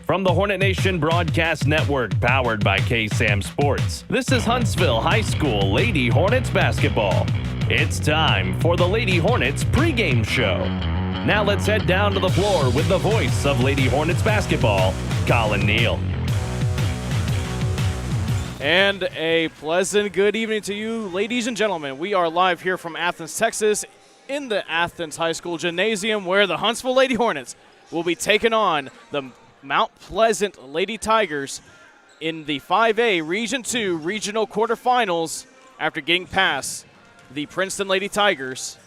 From the Hornet Nation Broadcast Network, powered by KSAM Sports, this is Huntsville High School Lady Hornets basketball. It's time for the Lady Hornets pregame show. Now let's head down to the floor with the voice of Lady Hornets basketball, Collin Neill. And a pleasant good evening to you, ladies and gentlemen. We are live here from Athens, Texas, in the Athens High School Gymnasium, where the Huntsville Lady Hornets will be taking on the Mount Pleasant Lady Tigers in the 5A Region 2 Regional Quarterfinals after getting past the Princeton Lady Panthers,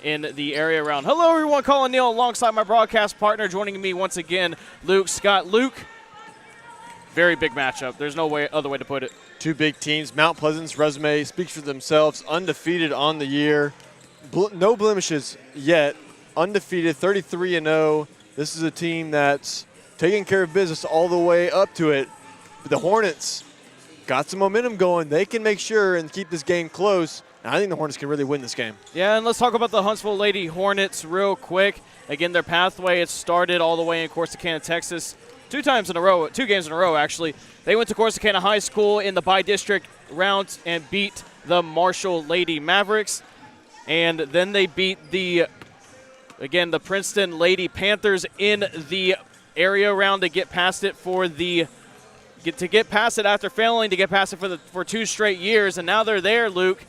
in the area around. Hello, everyone. Collin Neill alongside my broadcast partner. Joining me once again, Luke Scott. Luke, very big matchup. There's no other way to put it. Two big teams. Mount Pleasant's resume speaks for themselves. Undefeated on the year. No blemishes yet. Undefeated, 33-0. This is a team that's taking care of business all the way up to it. But the Hornets got some momentum going. They can make sure and keep this game close. And I think the Hornets can really win this game. Yeah, and let's talk about the Huntsville Lady Hornets real quick. Again, their pathway, it started all the way in Corsicana, Texas. Two games in a row, actually. They went to Corsicana High School in the bi-district round and beat the Marshall Lady Mavericks. And then they beat the Princeton Lady Panthers in the area round to get past it after failing to get past it for 2 straight years. And now they're there, Luke.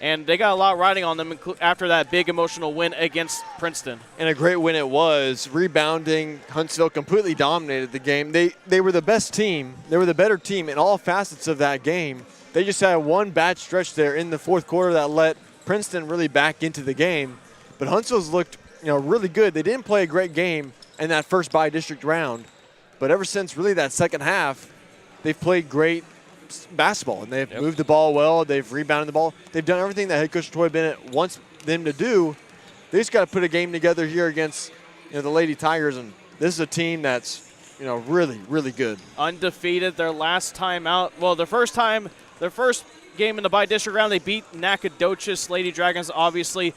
And they got a lot riding on them after that big emotional win against Princeton. And a great win it was. Rebounding, Huntsville completely dominated the game. They were the best team. They were the better team in all facets of that game. They just had one bad stretch there in the fourth quarter that let Princeton really back into the game. But Huntsville's looked really good. They didn't play a great game in that first bi-district round. But ever since really that second half, they've played great basketball, and they've moved the ball well. They've rebounded the ball. They've done everything that head coach Troy Bennett wants them to do. They just got to put a game together here against the Lady Tigers, and this is a team that's really, really good. Undefeated their last time out. Well, their first game in the bi-district round, they beat Nacogdoches Lady Dragons, obviously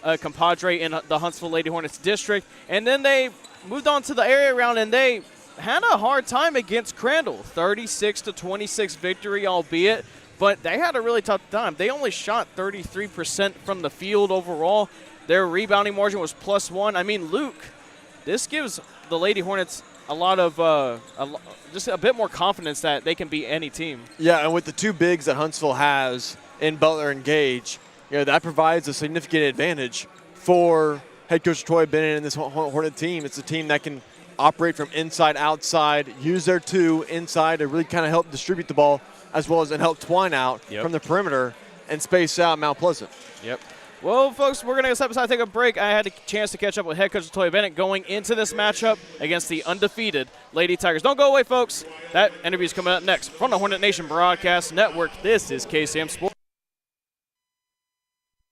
a compadre in the Huntsville Lady Hornets district. And then they moved on to the area round, and they had a hard time against Crandall. 36-26 victory, albeit, but they had a really tough time. They only shot 33% from the field overall. Their rebounding margin was +1. I mean, Luke, this gives the Lady Hornets just a bit more confidence that they can beat any team. Yeah, and with the two bigs that Huntsville has in Butler and Gage, that provides a significant advantage for head coach Troy Bennett and this Hornet team. It's a team that can operate from inside, outside, use their two inside to really kind of help distribute the ball, as well as help twine out from the perimeter and space out Mount Pleasant. Yep. Well, folks, we're going to step aside, take a break. I had a chance to catch up with head coach Troy Bennett going into this matchup against the undefeated Lady Tigers. Don't go away, folks. That interview is coming up next from the Hornet Nation Broadcast Network. This is KSAM Sports.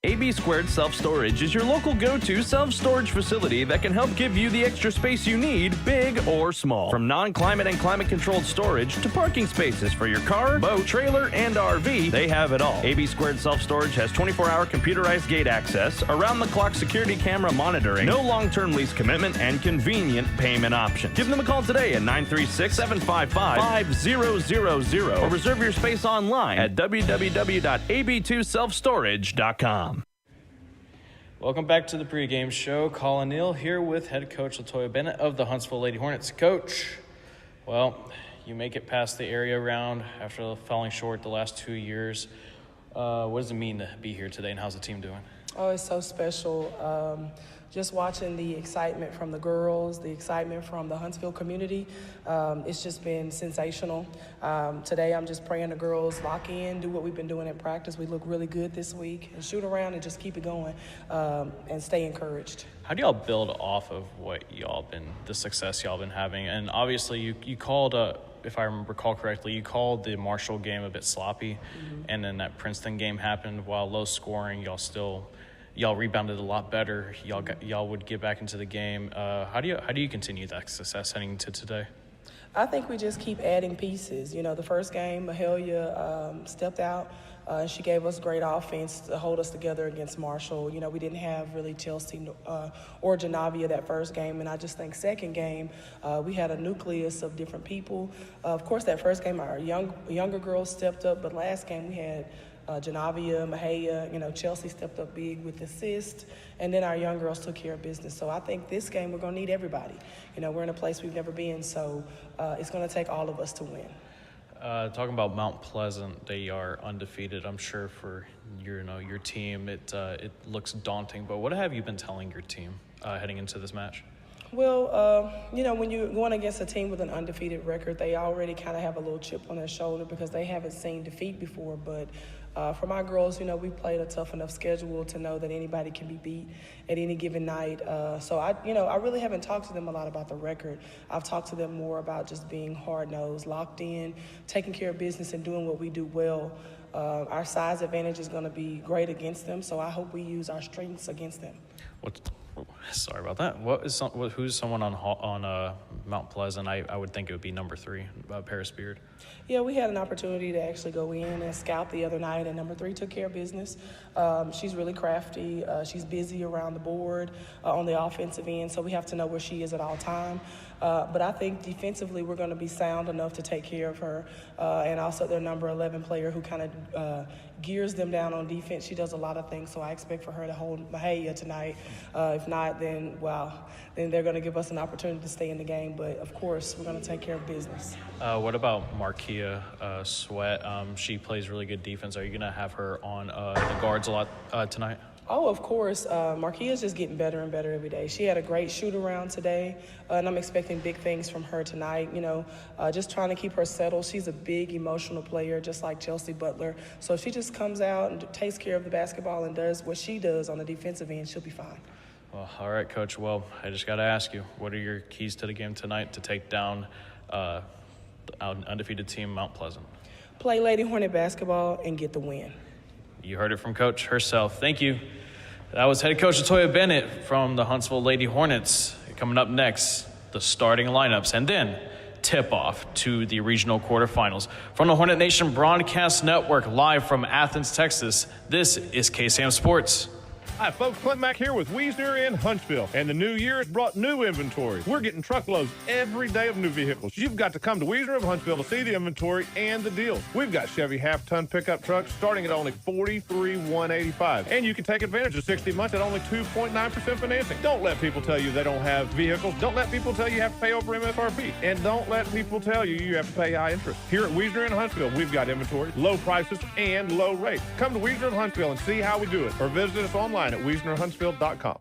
AB2 Self Storage is your local go-to self-storage facility that can help give you the extra space you need, big or small. From non-climate and climate-controlled storage to parking spaces for your car, boat, trailer, and RV, they have it all. AB2 Self Storage has 24-hour computerized gate access, around-the-clock security camera monitoring, no long-term lease commitment, and convenient payment options. Give them a call today at 936-755-5000 or reserve your space online at www.ab2selfstorage.com. Welcome back to the pregame show. Collin Neill here with head coach Latoya Bennett of the Huntsville Lady Hornets. Coach, well, you make it past the area round after falling short the last 2 years. What does it mean to be here today, and how's the team doing? Oh, it's so special. Just watching the excitement from the girls, the excitement from the Huntsville community, it's just been sensational. Today I'm just praying the girls lock in, do what we've been doing in practice. We look really good this week, and shoot around and just keep it going and stay encouraged. How do y'all build off of the success y'all been having? And obviously you called, if I recall correctly, you called the Marshall game a bit sloppy, and then that Princeton game happened. While low scoring, y'all rebounded a lot better. Y'all would get back into the game. How do you continue that success heading into today? I think we just keep adding pieces. You know, the first game, Mahalia stepped out. She gave us great offense to hold us together against Marshall. You know, we didn't have really Chelsea or Janavia that first game, and I just think second game we had a nucleus of different people. Of course, that first game our younger girls stepped up, but last game we had Janavia, Mahalia, you know, Chelsea stepped up big with assist, and then our young girls took care of business. So I think this game we're going to need everybody. You know, we're in a place we've never been, so it's going to take all of us to win. Talking about Mount Pleasant, they are undefeated. I'm sure for your team, it looks daunting. But what have you been telling your team heading into this match? Well, you know, when you're going against a team with an undefeated record, they already kind of have a little chip on their shoulder because they haven't seen defeat before. But for my girls, you know, we played a tough enough schedule to know that anybody can be beat at any given night. So I really haven't talked to them a lot about the record. I've talked to them more about just being hard-nosed, locked in, taking care of business, and doing what we do well. Our size advantage is going to be great against them, so I hope we use our strengths against them. Sorry about that. Who's someone on Mount Pleasant? I would think it would be number 3, Paris Beard. Yeah, we had an opportunity to actually go in and scout the other night, and number 3 took care of business. She's really crafty. She's busy around the board on the offensive end, so we have to know where she is at all time. But I think defensively we're going to be sound enough to take care of her. And also their number 11 player who kind of gears them down on defense. She does a lot of things, so I expect for her to hold Mahalia tonight. If not, then they're going to give us an opportunity to stay in the game. But, of course, we're going to take care of business. What about Markia Sweat? She plays really good defense. Are you going to have her on the guards a lot tonight? Oh, of course. Markia's just getting better and better every day. She had a great shoot-around today, and I'm expecting big things from her tonight. You know, just trying to keep her settled. She's a big emotional player, just like Chelsea Butler. So if she just comes out and takes care of the basketball and does what she does on the defensive end, she'll be fine. Well, all right, Coach. Well, I just got to ask you, what are your keys to the game tonight to take down the undefeated team, Mount Pleasant? Play Lady Hornet basketball and get the win. You heard it from Coach herself. Thank you. That was head coach Latoya Bennett from the Huntsville Lady Hornets. Coming up next, the starting lineups, and then tip-off to the regional quarterfinals. From the Hornet Nation Broadcast Network, live from Athens, Texas, this is KSAM Sports. Hi, folks. Clint Mack here with Wiesner in Huntsville. And the new year has brought new inventory. We're getting truckloads every day of new vehicles. You've got to come to Wiesner of Huntsville to see the inventory and the deals. We've got Chevy half-ton pickup trucks starting at only $43,185. And you can take advantage of 60 months at only 2.9% financing. Don't let people tell you they don't have vehicles. Don't let people tell you have to pay over MSRP. And don't let people tell you you have to pay high interest. Here at Wiesner in Huntsville, we've got inventory, low prices, and low rates. Come to Wiesner of Huntsville and see how we do it. Or visit us online at WiesnerHuntsville.com.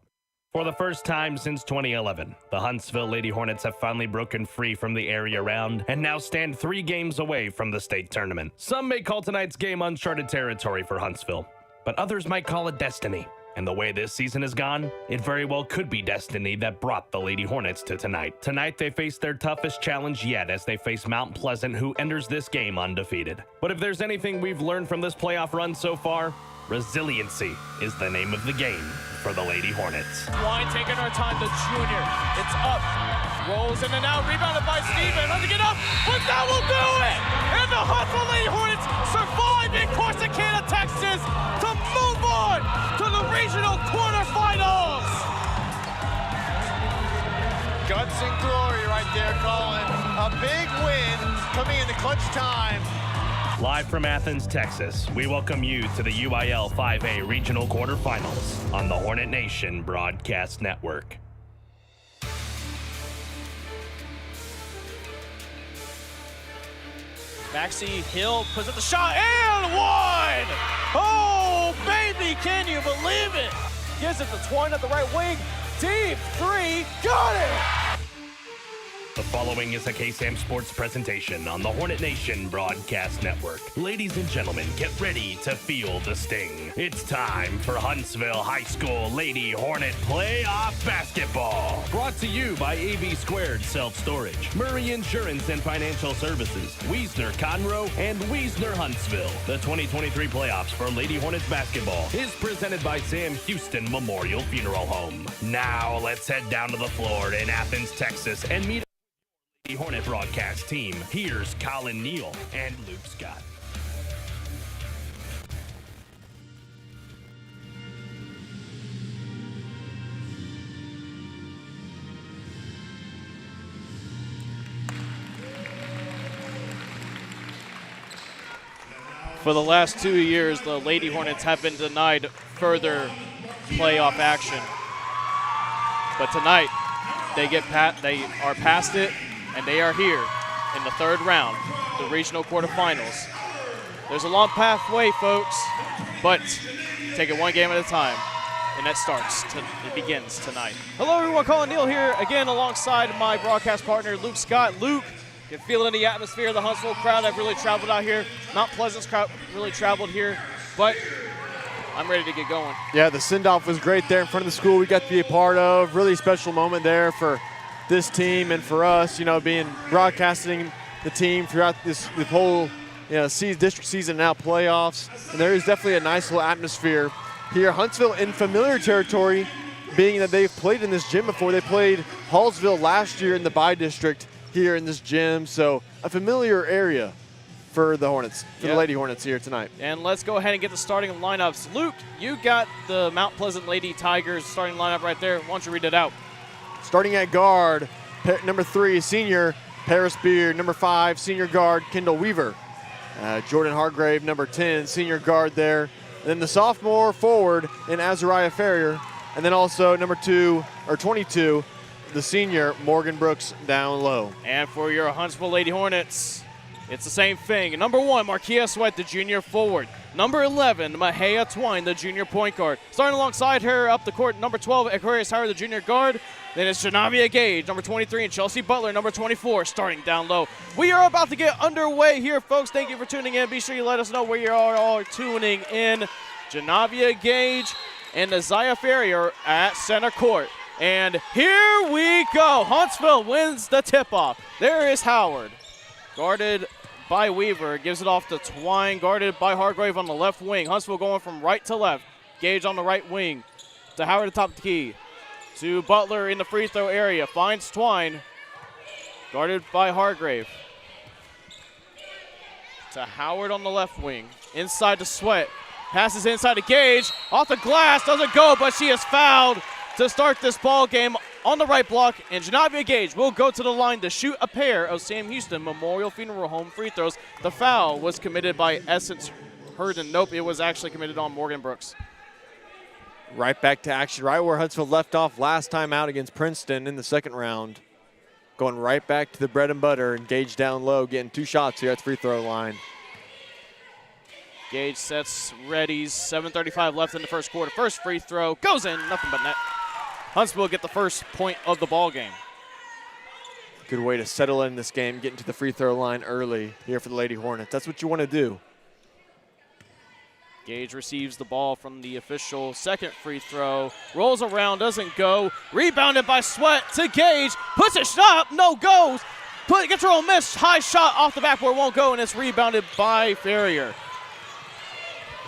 For the first time since 2011, the Huntsville Lady Hornets have finally broken free from the area round and now stand 3 games away from the state tournament. Some may call tonight's game uncharted territory for Huntsville, but others might call it destiny. And the way this season has gone, it very well could be destiny that brought the Lady Hornets to tonight. Tonight, they face their toughest challenge yet as they face Mount Pleasant, who enters this game undefeated. But if there's anything we've learned from this playoff run so far, resiliency is the name of the game for the Lady Hornets. Wine taking her time, the junior. It's up. Rolls in and out. Rebounded by Steven. Let it get up. But that will do it! And the Huntsville Lady Hornets survive in Corsicana, Texas to move on to the regional quarterfinals. Guts and glory right there, Collin. A big win coming in the clutch time. Live from Athens, Texas, we welcome you to the UIL 5A Regional Quarterfinals on the Hornet Nation Broadcast Network. Maxie Hill puts up the shot and one! Oh, baby, can you believe it? Gives it to Twine at the right wing. Deep 3, got it! The following is a KSAM Sports presentation on the Hornet Nation Broadcast Network. Ladies and gentlemen, get ready to feel the sting. It's time for Huntsville High School Lady Hornet Playoff Basketball. Brought to you by AB2 Self Storage, Murray Insurance and Financial Services, Wiesner of Conroe, and Wiesner Huntsville. The 2023 playoffs for Lady Hornets basketball is presented by Sam Houston Memorial Funeral Home. Now let's head down to the floor in Athens, Texas, and meet Hornet broadcast team. Here's Collin, Neill, and Luke Scott. For the last 2 years, the Lady Hornets have been denied further playoff action. But tonight, they are past it, and they are here in the third round, the regional quarterfinals. There's a long pathway, folks, but take it one game at a time, and it begins tonight. Hello, everyone. Collin, Neill here again alongside my broadcast partner, Luke Scott. Luke, you can feel it in the atmosphere of the Huntsville crowd. I've really traveled out here. Mount Pleasant's crowd really traveled here, but I'm ready to get going. Yeah, the send-off was great there in front of the school we got to be a part of. Really special moment there for this team and for us, being broadcasting the team throughout the whole district season and now playoffs. And there is definitely a nice little atmosphere here. Huntsville in familiar territory, being that they've played in this gym before. They played Hallsville last year in the bi-district here in this gym, so a familiar area for the Hornets, for the Lady Hornets here tonight. And let's go ahead and get the starting lineups. Luke, you got the Mount Pleasant Lady Tigers starting lineup right there. Why don't you read it out? Starting at guard, number 3, senior Paris Beard. Number 5, senior guard Kendall Weaver. Jordan Hargrave, number 10, senior guard there. And then the sophomore forward in Azariah Ferrier. And then also number 22, the senior Morgan Brooks down low. And for your Huntsville Lady Hornets, it's the same thing. Number 1, Marquia Sweat, the junior forward. Number 11, Mahea Twine, the junior point guard. Starting alongside her up the court, number 12, Aquarius Howard, the junior guard. Then it's Janavia Gage, number 23, and Chelsea Butler, number 24, starting down low. We are about to get underway here, folks. Thank you for tuning in. Be sure you let us know where you are all tuning in. Janavia Gage and Isaiah Ferrier at center court. And here we go. Huntsville wins the tip-off. There is Howard, guarded by Weaver. Gives it off to Twine, guarded by Hargrave on the left wing. Huntsville going from right to left. Gage on the right wing. To Howard at the top of the key. To Butler in the free throw area. Finds Twine, guarded by Hargrave. To Howard on the left wing. Inside to Sweat. Passes inside to Gage. Off the glass. Doesn't go, but she is fouled to start this ball game on the right block, and Janavia Gage will go to the line to shoot a pair of Sam Houston Memorial Funeral Home free throws. The foul was committed by Essence Herden. Nope, it was actually committed on Morgan Brooks. Right back to action, right where Huntsville left off last time out against Princeton in the second round. Going right back to the bread and butter, and Gage down low, getting 2 shots here at the free throw line. Gage sets, readies, 7:35 left in the first quarter. First free throw goes in, nothing but net. Huntsville get the first point of the ball game. Good way to settle in this game, getting to the free throw line early here for the Lady Hornets. That's what you want to do. Gage receives the ball from the official. Second free throw. Rolls around, doesn't go. Rebounded by Sweat to Gage. Puts a shot, no goes. Gets her own miss. High shot off the backboard, won't go, and it's rebounded by Ferrier.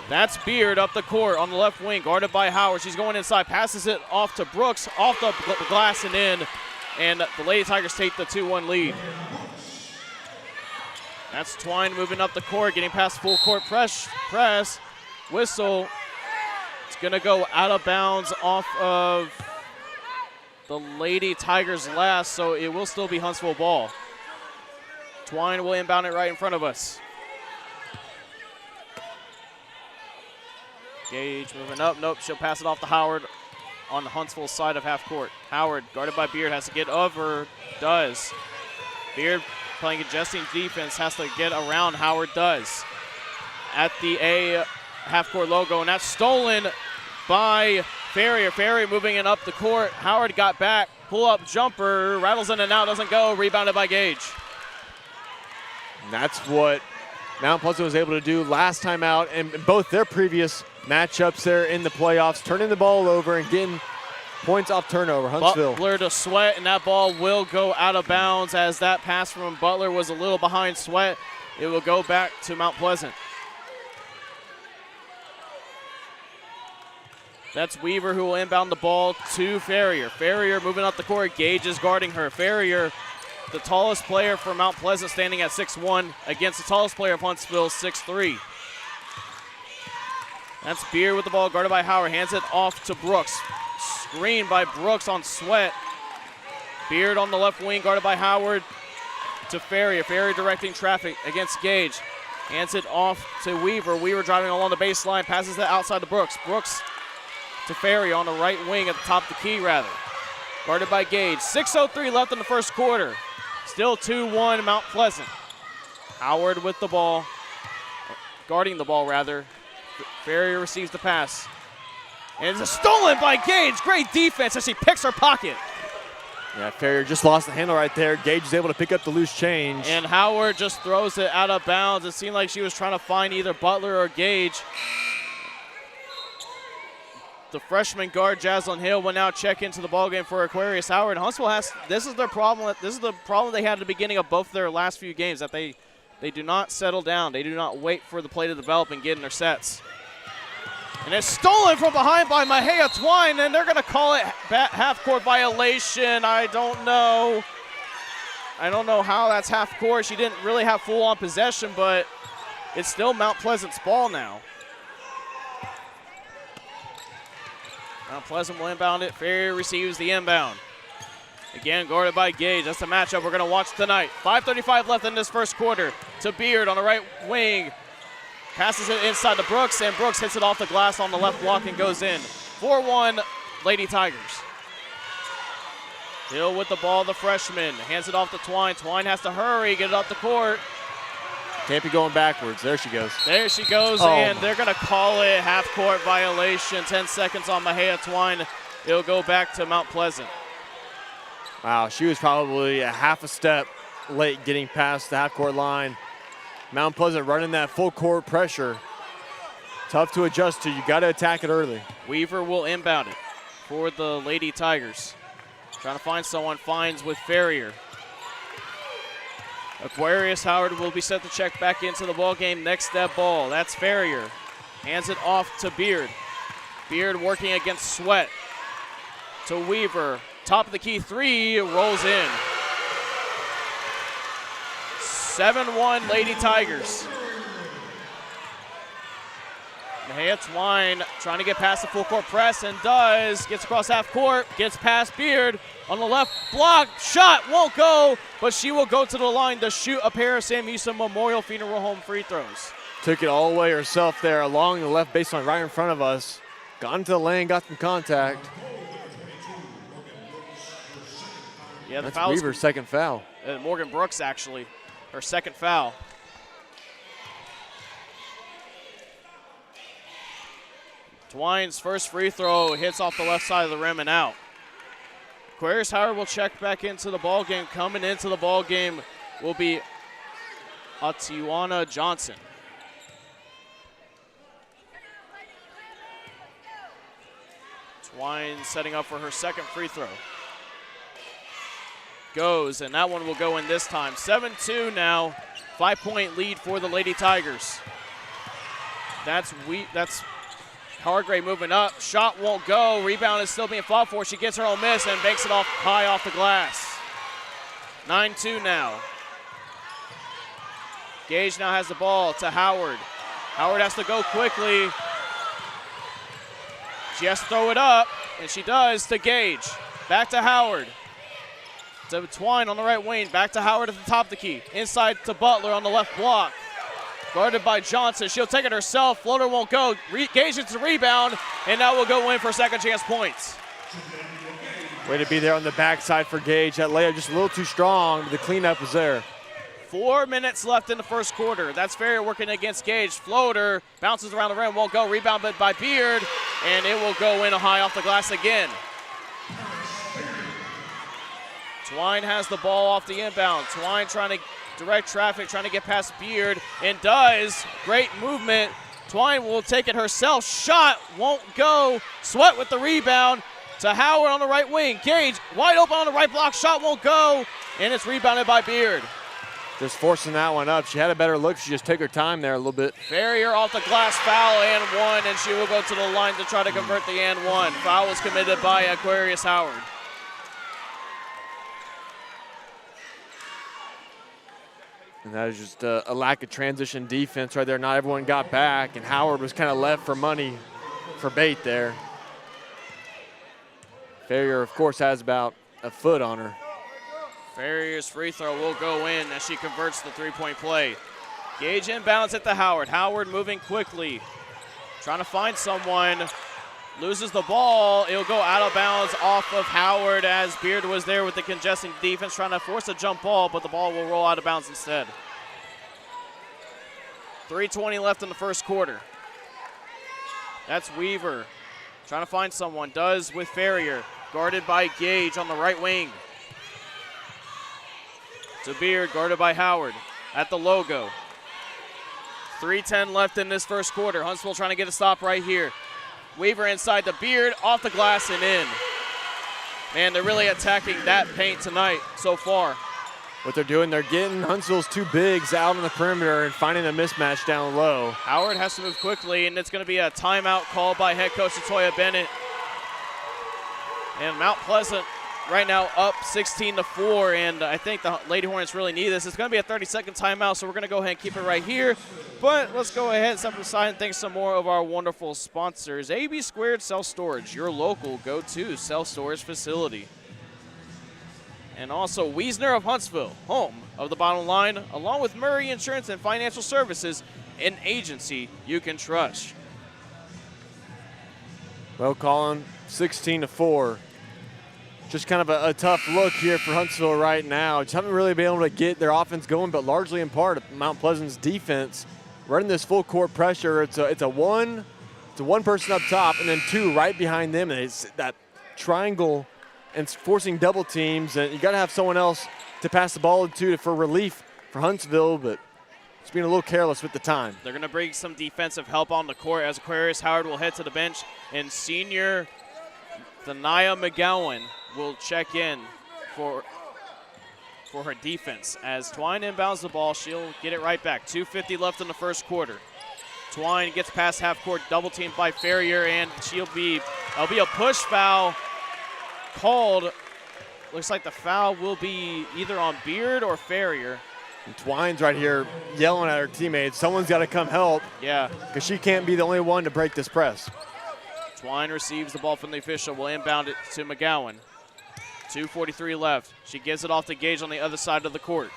That's Beard up the court on the left wing, guarded by Howard. She's going inside, passes it off to Brooks, off the glass and in, and the Lady Tigers take the 2-1 lead. That's Twine moving up the court, getting past full court press. Whistle. It's going to go out of bounds off of the Lady Tigers last, so it will still be Huntsville ball. Twine will inbound it right in front of us. Gage moving up. Nope, she'll pass it off to Howard on the Huntsville side of half court. Howard, guarded by Beard, has to get over. Does. Beard playing adjusting defense, has to get around. Howard does. At the A half court logo, and that's stolen by Ferrier. Ferrier moving it up the court. Howard got back. Pull up jumper. Rattles in and out. Doesn't go. Rebounded by Gage. And that's what Mount Pleasant was able to do last time out, and both their previous matchups there in the playoffs, turning the ball over and getting points off turnover. Huntsville. Butler to Sweat, and that ball will go out of bounds as that pass from Butler was a little behind Sweat. It will go back to Mount Pleasant. That's Weaver who will inbound the ball to Ferrier. Ferrier moving up the court. Gage is guarding her. Ferrier the tallest player for Mount Pleasant standing at 6'1", against the tallest player of Huntsville, 6'3". That's Beard with the ball, guarded by Howard. Hands it off to Brooks. Screen by Brooks on Sweat. Beard on the left wing, guarded by Howard to Ferrier. Ferrier directing traffic against Gage. Hands it off to Weaver. Weaver driving along the baseline, passes it outside to Brooks. Brooks to Ferrier on the right wing at the top of the key, rather. Guarded by Gage. 6:03 left in the first quarter. Still 2-1 Mount Pleasant. Howard with the ball, guarding the ball, rather. Ferrier receives the pass. And it's stolen by Gage. Great defense as she picks her pocket. Yeah, Ferrier just lost the handle right there. Gage is able to pick up the loose change. And Howard just throws it out of bounds. It seemed like she was trying to find either Butler or Gage. The freshman guard, Jaslyn Hill, will now check into the ballgame for Aquarius Howard. Huntsville this is their problem. This is the problem they had at the beginning of both their last few games, that they do not settle down. They do not wait for the play to develop and get in their sets. And it's stolen from behind by Mahia Twine, and they're going to call it half-court violation. I don't know how that's half-court. She didn't really have full-on possession, but it's still Mount Pleasant's ball now. Mount Pleasant will inbound it. Ferrier receives the inbound. Again, guarded by Gage. That's the matchup we're going to watch tonight. 5:35 left in this first quarter. To Beard on the right wing. Passes it inside to Brooks, and Brooks hits it off the glass on the left block and goes in. 4-1 Lady Tigers. Hill with the ball, the freshman. Hands it off to Twine. Twine has to hurry, get it up the court. Can't be going backwards. There she goes. There she goes, and they're going to call it half-court violation. 10 seconds on Mahia Twine. It'll go back to Mount Pleasant. Wow, she was probably a half a step late getting past the half-court line. Mount Pleasant running that full-court pressure. Tough to adjust to. You got to attack it early. Weaver will inbound it for the Lady Tigers. Trying to find someone, finds with Ferrier. Aquarius Howard will be set to check back into the ball game. Next step ball, that's Ferrier. Hands it off to Beard. Beard working against Sweat. To Weaver, top of the key three, rolls in. 7-1 Lady Tigers. Mahia Twine trying to get past the full court press and does. Gets across half court, gets past Beard on the left block. Shot won't go, but she will go to the line to shoot a pair of Sam Houston Memorial Funeral Home free throws. Took it all the way herself there along the left baseline right in front of us. Got into the lane, got some contact. Yeah, the That's foul. Weaver's second foul. Morgan Brooks, actually, her second foul. Twine's first free throw hits off the left side of the rim and out. Aquarius Howard will check back into the ball game. Coming into the ball game will be Atiwana Johnson. Twine setting up for her second free throw. Goes, and that one will go in this time. 7-2 now, 5-point lead for the Lady Tigers. That's Hargrave moving up. Shot won't go. Rebound is still being fought for. She gets her own miss and banks it off high off the glass. 9-2 now. Gage now has the ball to Howard. Howard has to go quickly. She has to throw it up, and she does to Gage. Back to Howard. To Twine on the right wing. Back to Howard at the top of the key. Inside to Butler on the left block. Guarded by Johnson. She'll take it herself. Floater won't go. Gage gets the rebound, and that will go in for second chance points. Way to be there on the backside for Gage. That layup just a little too strong, but the cleanup was there. 4 minutes left in the first quarter. That's Ferrier working against Gage. Floater bounces around the rim, won't go. Rebounded by Beard, and it will go in high off the glass again. Twine has the ball off the inbound. Twine trying to direct traffic, trying to get past Beard, and does. Great movement. Twine will take it herself. Shot won't go. Sweat with the rebound to Howard on the right wing. Gage wide open on the right block. Shot won't go, and it's rebounded by Beard. Just forcing that one up. She had a better look. She just took her time there a little bit. Ferrier off the glass, foul and one, and she will go to the line to try to convert the and one. Foul was committed by Aquarius Howard. And that is just a lack of transition defense right there. Not everyone got back, and Howard was kind of left for money, for bait there. Farrier, of course, has about a foot on her. Farrier's free throw will go in as she converts the three-point play. Gage inbounds at the Howard. Howard moving quickly, trying to find someone. Loses the ball. It'll go out of bounds off of Howard as Beard was there with the congesting defense trying to force a jump ball, but the ball will roll out of bounds instead. 3:20 left in the first quarter. That's Weaver trying to find someone. Does with Farrier. Guarded by Gage on the right wing. To Beard, guarded by Howard at the logo. 3:10 left in this first quarter. Huntsville trying to get a stop right here. Weaver inside the Beard, off the glass and in. Man, they're really attacking that paint tonight so far. What they're doing, they're getting Huntsville's two bigs out on the perimeter and finding a mismatch down low. Howard has to move quickly, and it's going to be a timeout called by head coach Latoya Bennett. And Mount Pleasant right now up 16-4, and I think the Lady Hornets really need this. It's going to be a 30-second timeout, so we're going to go ahead and keep it right here. But let's go ahead and step aside and thank some more of our wonderful sponsors. AB2 Self Storage, your local go-to self-storage facility. And also Wiesner of Huntsville, home of the bottom line, along with Murray Insurance and Financial Services, an agency you can trust. Well, Collin, 16-4. Just kind of a tough look here for Huntsville right now. Just haven't really been able to get their offense going, but largely in part of Mount Pleasant's defense. Running this full court pressure, it's a one person up top and then two right behind them. And it's that triangle and forcing double teams, and you got to have someone else to pass the ball to for relief for Huntsville, but it's being a little careless with the time. They're going to bring some defensive help on the court as Aquarius Howard will head to the bench, and senior Thania McGowan will check in for her defense. As Twine inbounds the ball, she'll get it right back. 2:50 left in the first quarter. Twine gets past half court, double teamed by Farrier, and it'll be a push foul called. Looks like the foul will be either on Beard or Farrier. And Twine's right here yelling at her teammates, someone's got to come help. Yeah. Because she can't be the only one to break this press. Twine receives the ball from the official, will inbound it to McGowan. 2:43 left. She gives it off to Gage on the other side of the court.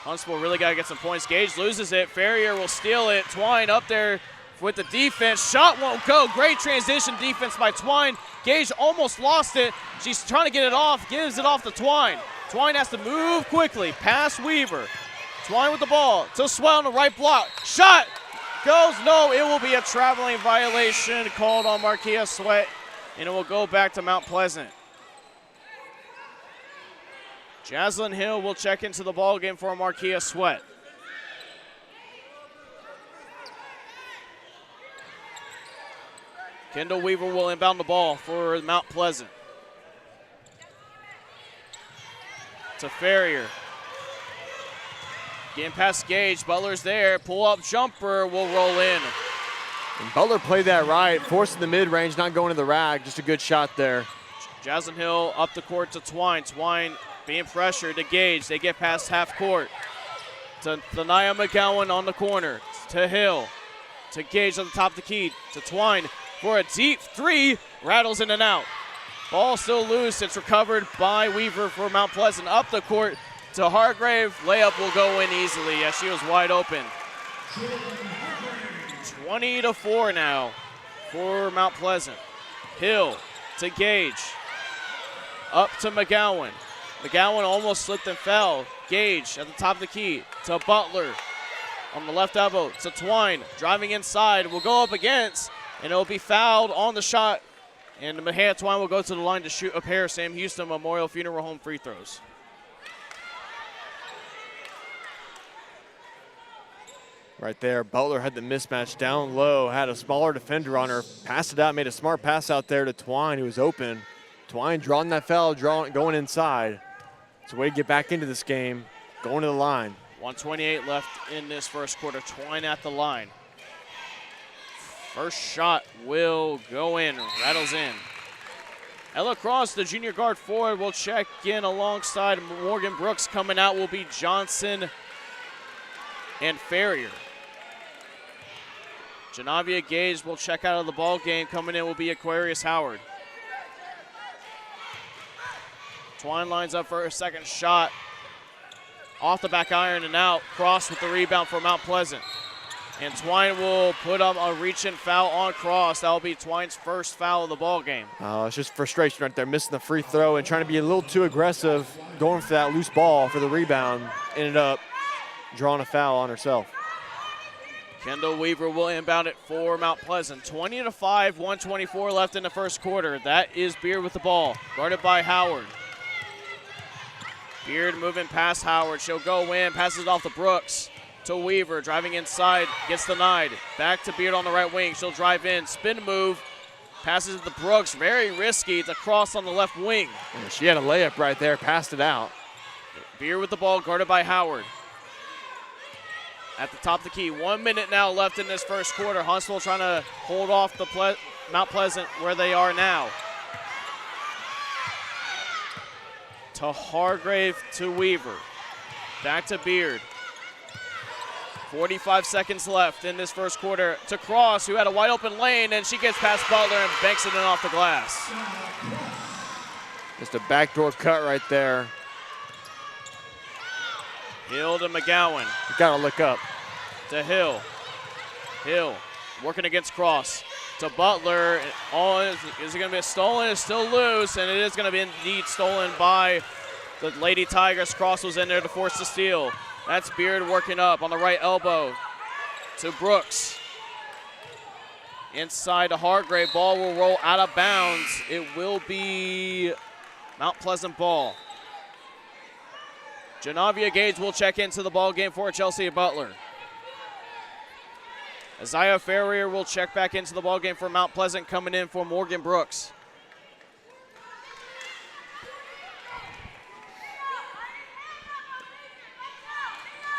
Huntsville really got to get some points. Gage loses it. Farrier will steal it. Twine up there with the defense. Shot won't go. Great transition defense by Twine. Gage almost lost it. She's trying to get it off. Gives it off to Twine. Twine has to move quickly past Weaver. Twine with the ball to Swell on the right block. Shot goes. No, it will be a traveling violation called on Marquia Sweat, and it will go back to Mount Pleasant. Jaslyn Hill will check into the ball game for Marquia Sweat. Kendall Weaver will inbound the ball for Mount Pleasant. To Farrier. Getting past Gage. Butler's there. Pull-up jumper will roll in. And Butler played that right, forcing the mid-range, not going to the rack. Just a good shot there. Jaslyn Hill up the court to Twine. Twine being pressured to Gage. They get past half court. To Thania McGowan on the corner. To Hill. To Gage on the top of the key. To Twine for a deep three. Rattles in and out. Ball still loose. It's recovered by Weaver for Mount Pleasant. Up the court to Hargrave. Layup will go in easily as she was wide open. 20-4 now for Mount Pleasant. Hill to Gage. Up to McGowan. McGowan almost slipped and fell. Gage at the top of the key to Butler. On the left elbow to Twine. Driving inside. Will go up against, and it'll be fouled on the shot. And Mahia Twine will go to the line to shoot a pair of Sam Houston Memorial Funeral Home free throws. Right there, Butler had the mismatch down low, had a smaller defender on her, passed it out, made a smart pass out there to Twine, who was open. Twine drawing that foul, going inside. It's a way to get back into this game, going to the line. 1:28 left in this first quarter. Twine at the line. First shot will go in, rattles in. Ella Cross, the junior guard forward, will check in alongside Morgan Brooks. Coming out will be Johnson and Farrier. Janavia Gage will check out of the ball game. Coming in will be Aquarius Howard. Twine lines up for her second shot. Off the back iron and out. Cross with the rebound for Mount Pleasant. And Twine will put up a reach-in foul on Cross. That will be Twine's first foul of the ball game. It's just frustration right there, missing the free throw and trying to be a little too aggressive, going for that loose ball for the rebound. Ended up drawing a foul on herself. Kendall Weaver will inbound it for Mount Pleasant. 20-5, 124 left in the first quarter. That is Beard with the ball, guarded by Howard. Beard moving past Howard. She'll go in, passes it off to Brooks. To Weaver, driving inside, gets denied. Back to Beard on the right wing. She'll drive in, spin move, passes it to Brooks. Very risky. It's a cross on the left wing. And she had a layup right there, passed it out. Beard with the ball, guarded by Howard. At the top of the key. 1 minute now left in this first quarter. Huntsville trying to hold off the Mount Pleasant where they are now. To Hargrave, to Weaver. Back to Beard. 45 seconds left in this first quarter. To Cross, who had a wide open lane, and she gets past Butler and banks it in off the glass. Just a backdoor cut right there. Hill to McGowan. You gotta look up. To Hill. Hill working against Cross. To Butler. Is it going to be stolen? It's still loose, and it is going to be indeed stolen by the Lady Tigers. Cross was in there to force the steal. That's Beard working up on the right elbow to Brooks. Inside to Hargrave. Ball will roll out of bounds. It will be Mount Pleasant ball. Janavia Gage will check into the ball game for Chelsea Butler. Isaiah Farrier will check back into the ball game for Mount Pleasant, coming in for Morgan Brooks.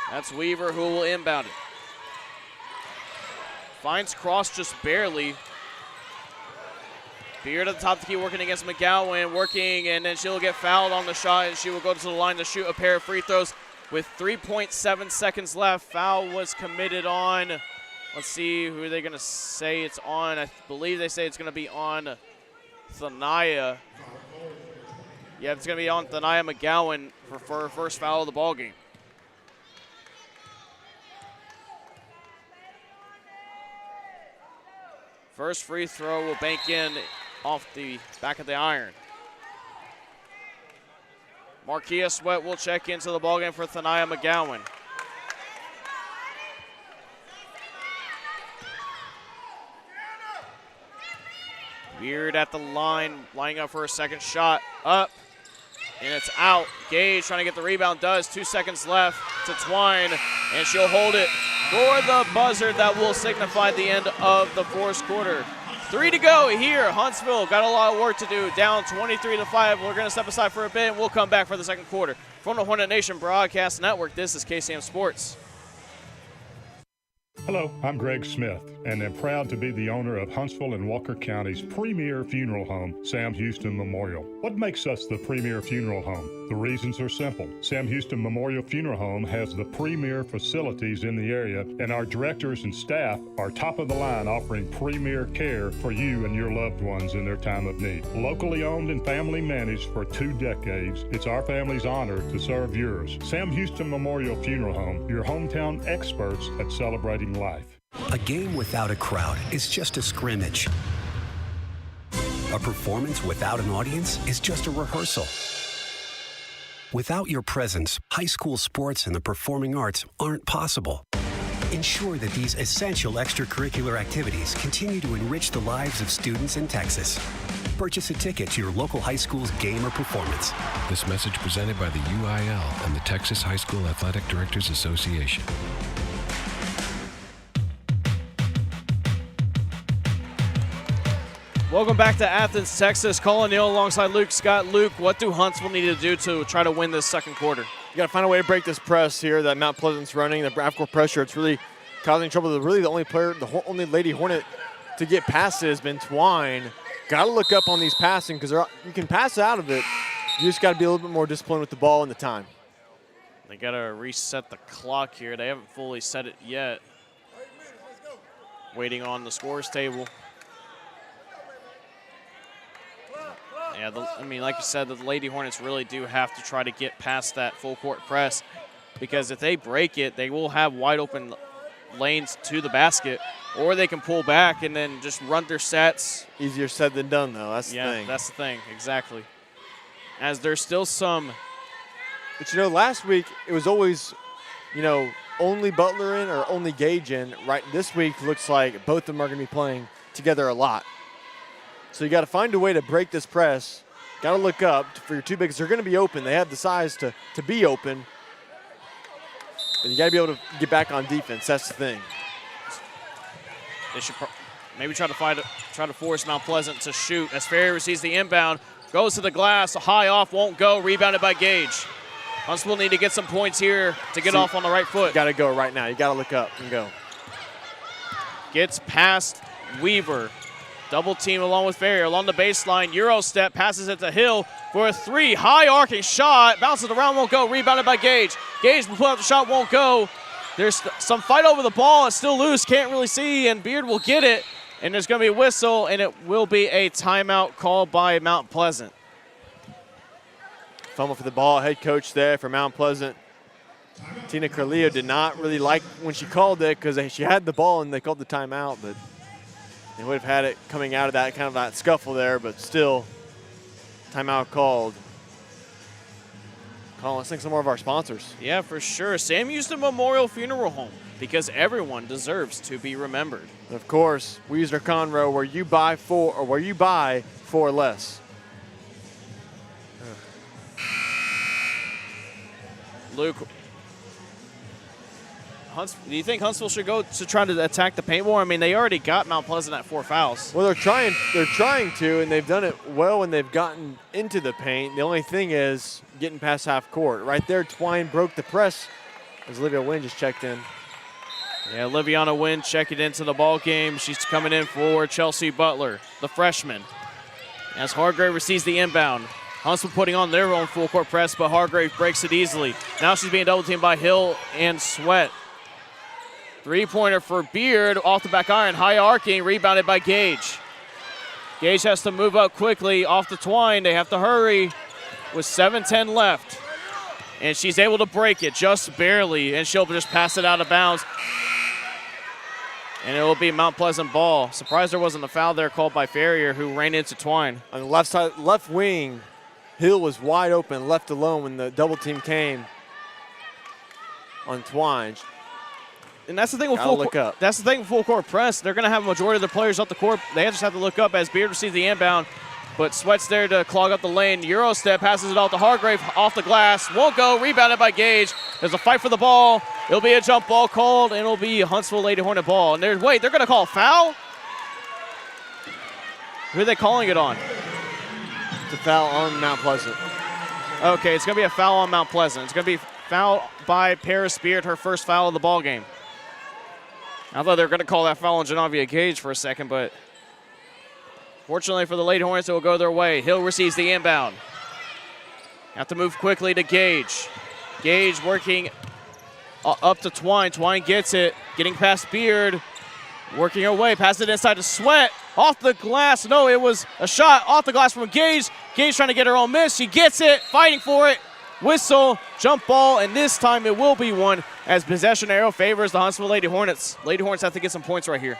That's Weaver who will inbound it. Finds Cross just barely. Beard at the top of the key working against McGowan, working, and then she'll get fouled on the shot, and she will go to the line to shoot a pair of free throws with 3.7 seconds left. Foul was committed on, let's see, who are they going to say it's on? I believe they say it's going to be on Thania. Yeah, it's going to be on Thania McGowan for her first foul of the ball game. First free throw will bank in off the back of the iron. Marquia Sweat will check into the ballgame for Thania McGowan. Beard at the line, lining up for a second shot. Up, and it's out. Gage trying to get the rebound, does. 2 seconds left to Twine, and she'll hold it for the buzzer that will signify the end of the fourth quarter. 3 to go here. Huntsville got a lot of work to do. Down 23-5. We're going to step aside for a bit, and we'll come back for the second quarter. From the Hornet Nation Broadcast Network, this is KSAM Sports. Hello, I'm Greg Smith, and am proud to be the owner of Huntsville and Walker County's premier funeral home, Sam Houston Memorial. What makes us the premier funeral home? The reasons are simple. Sam Houston Memorial Funeral Home has the premier facilities in the area, and our directors and staff are top of the line, offering premier care for you and your loved ones in their time of need. Locally owned and family managed for 2 decades, it's our family's honor to serve yours. Sam Houston Memorial Funeral Home, your hometown experts at celebrating life. A game without a crowd is just a scrimmage. A performance without an audience is just a rehearsal. Without your presence, high school sports and the performing arts aren't possible. Ensure that these essential extracurricular activities continue to enrich the lives of students in Texas. Purchase a ticket to your local high school's game or performance. This message presented by the UIL and the Texas High School Athletic Directors Association. Welcome back to Athens, Texas. Collin Neill alongside Luke Scott. Luke, what do Huntsville need to do to try to win this second quarter? You got to find a way to break this press here that Mount Pleasant's running, the backcourt pressure. It's really causing trouble. Really the only player, the only Lady Hornet to get past it has been Twine. Got to look up on these passing because you can pass out of it. You just got to be a little bit more disciplined with the ball and the time. They got to reset the clock here. They haven't fully set it yet. Waiting on the scores table. Yeah, I mean, like you said, the Lady Hornets really do have to try to get past that full court press, because if they break it, they will have wide open lanes to the basket, or they can pull back and then just run their sets. Easier said than done, though. That's the thing. Yeah, that's the thing, exactly. As there's still some. But, you know, last week it was always, you know, only Butler in or only Gage in. Right this week looks like both of them are going to be playing together a lot. So you got to find a way to break this press. Got to look up for your two bigs. They're going to be open. They have the size to be open. But you got to be able to get back on defense. That's the thing. They should maybe try to force Mount Pleasant to shoot. As Ferry receives the inbound, goes to the glass, high off, won't go. Rebounded by Gage. Huntsville need to get some points here to get off on the right foot. You got to go right now. You got to look up and go. Gets past Weaver. Double team along with Ferrier along the baseline. Euro step, passes it to Hill for a three. High arcing shot. Bounces around, won't go. Rebounded by Gage. Gage will pull out the shot, won't go. There's some fight over the ball. It's still loose. Can't really see, and Beard will get it. And there's going to be a whistle, and it will be a timeout called by Mount Pleasant. Fumble for the ball. Head coach there for Mount Pleasant. Tina Carleo did not really like when she called it because she had the ball and they called the timeout, but they would have had it coming out of that kind of that scuffle there, but still, timeout called. Collin, let's thank some more of our sponsors. Yeah, for sure. Sam Houston Memorial Funeral Home, because everyone deserves to be remembered. And of course, Wiesner of Conroe, where you buy for less. Luke, do you think Huntsville should go to try to attack the paint more? I mean, they already got Mount Pleasant at 4 fouls. Well, they're trying to, and they've done it well when they've gotten into the paint. The only thing is getting past half court. Right there, Twine broke the press as Olivia Wynn just checked in. Yeah, Liviana Wynn checking into the ball game. She's coming in for Chelsea Butler, the freshman. As Hargrave receives the inbound. Huntsville putting on their own full court press, but Hargrave breaks it easily. Now she's being double teamed by Hill and Sweat. Three-pointer for Beard off the back iron, high arcing, rebounded by Gage. Gage has to move up quickly off the Twine. They have to hurry with 7:10 left. And she's able to break it just barely, and she'll just pass it out of bounds. And it will be Mount Pleasant ball. Surprised there wasn't a foul there called by Ferrier, who ran into Twine. On the left side, left wing, Hill was wide open, left alone when the double team came on Twine. And that's the thing with full court press. They're going to have a majority of the players up the court. They just have to look up as Beard receives the inbound. But Sweat's there to clog up the lane. Euro step, passes it out to Hargrave off the glass. Won't go, rebounded by Gage. There's a fight for the ball. It'll be a jump ball called, and it'll be Huntsville Lady Hornet ball. And they're going to call a foul? Who are they calling it on? It's a foul on Mount Pleasant. Okay, it's going to be a foul on Mount Pleasant. It's going to be foul by Paris Beard, her first foul of the ball game. I thought they were going to call that foul on Genovia Gage for a second, but fortunately for the Lady Hornets, it will go their way. Hill receives the inbound. Have to move quickly to Gage. Gage working up to Twine. Twine gets it, getting past Beard. Working her way, passes it inside to Sweat. Off the glass. No, it was a shot off the glass from Gage. Gage trying to get her own miss. She gets it, fighting for it. Whistle, jump ball, and this time it will be one as possession arrow favors the Huntsville Lady Hornets. Lady Hornets have to get some points right here.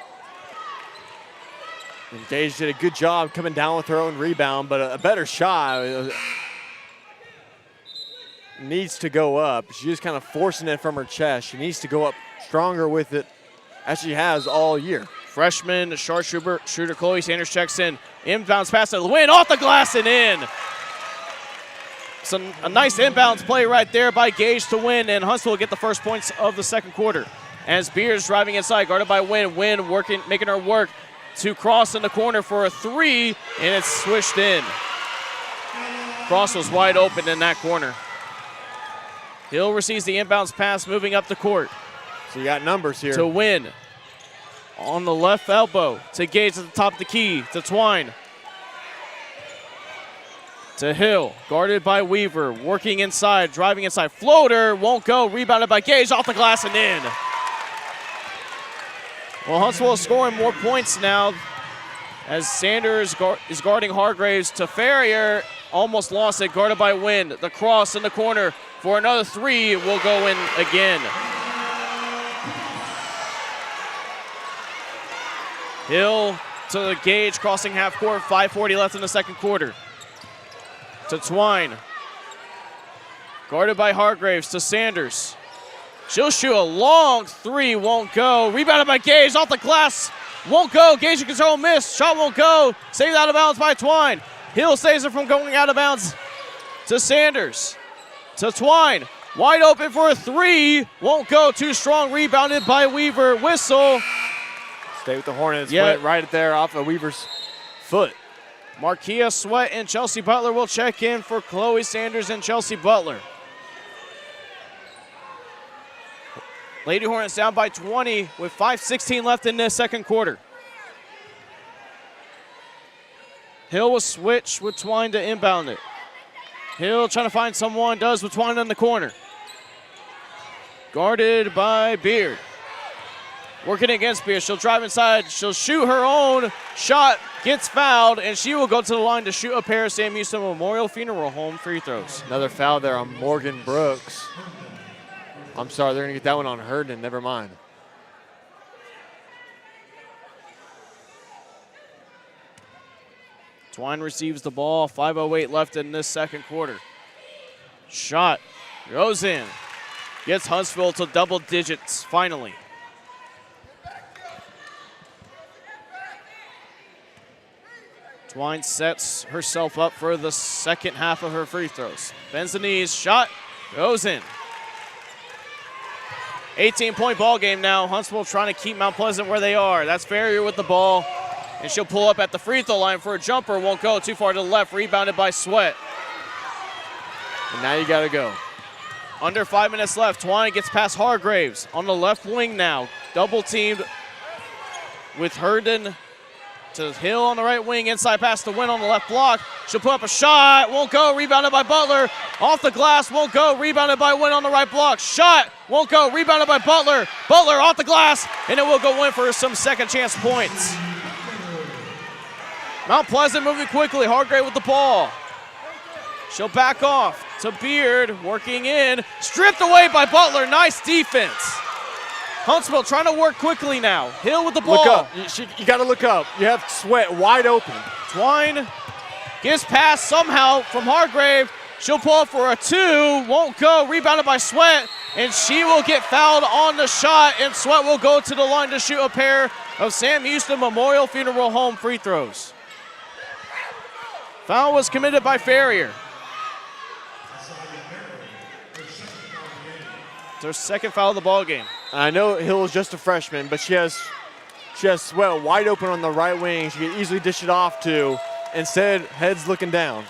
And Gage did a good job coming down with her own rebound, but a better shot needs to go up. She's just kind of forcing it from her chest. She needs to go up stronger with it as she has all year. Freshman shooter Chloe Sanders checks in. Inbounds pass to the win, off the glass and in. A nice inbounds play right there by Gage to win, and Huntsville will get the first points of the second quarter. As Beers driving inside, guarded by Wynn. Wynn making her work to cross in the corner for a three, and it's swished in. Cross was wide open in that corner. Hill receives the inbounds pass, moving up the court. So you got numbers here. To Wynn. On the left elbow to Gage at the top of the key to Twine. To Hill, guarded by Weaver, working inside, driving inside. Floater, won't go, rebounded by Gage, off the glass and in. Well, Huntsville is scoring more points now as Sanders is guarding Hargraves to Ferrier. Almost lost it, guarded by Wynn. The cross in the corner for another three will go in again. Hill to the Gage, crossing half court, 5:40 left in the second quarter. To Twine. Guarded by Hargraves to Sanders. She'll shoot a long three, won't go. Rebounded by Gage, off the glass, won't go. Gage in control, miss, shot won't go. Saved out of bounds by Twine. Hill saves it from going out of bounds to Sanders. To Twine, wide open for a three, won't go. Too strong, rebounded by Weaver. Whistle. Stay with the Hornets. Yeah. Went right there off of Weaver's foot. Markia Sweat and Chelsea Butler will check in for Chloe Sanders and Chelsea Butler. Lady Hornets down by 20 with 5:16 left in the second quarter. Hill will switch with Twine to inbound it. Hill trying to find someone, does with Twine in the corner. Guarded by Beard. Working against Beard, she'll drive inside, she'll shoot her own shot, gets fouled, and she will go to the line to shoot a pair of Sam Houston Memorial Funeral Home free throws. Another foul there on Morgan Brooks. I'm sorry, they're going to get that one on Herndon. Never mind. Twine receives the ball. 5:08 left in this second quarter. Shot goes in. Gets Huntsville to double digits finally. Twine sets herself up for the second half of her free throws. Bends the knees. Shot goes in. 18-point ball game now. Huntsville trying to keep Mount Pleasant where they are. That's Ferrier with the ball. And she'll pull up at the free throw line for a jumper. Won't go too far to the left. Rebounded by Sweat. And now you got to go. Under 5 minutes left. Twine gets past Hargraves on the left wing now. Double teamed with Herndon to Hill on the right wing. Inside pass to Wynn on the left block. She'll put up a shot. Won't go. Rebounded by Butler. Off the glass. Won't go. Rebounded by Wynn on the right block. Shot. Won't go. Rebounded by Butler. Butler off the glass. And it will go in for some second chance points. Mount Pleasant moving quickly. Hargrave with the ball. She'll back off to Beard. Working in. Stripped away by Butler. Nice defense. Huntsville trying to work quickly now. Hill with the ball. Look up. You got to look up. You have Sweat wide open. Twine gives pass somehow from Hargrave. She'll pull up for a two. Won't go. Rebounded by Sweat. And she will get fouled on the shot. And Sweat will go to the line to shoot a pair of Sam Houston Memorial Funeral Home free throws. Foul was committed by Ferrier. It's her second foul of the ball game. I know Hill is just a freshman, but she has Sweat wide open on the right wing. She can easily dish it off to. Instead, heads looking down.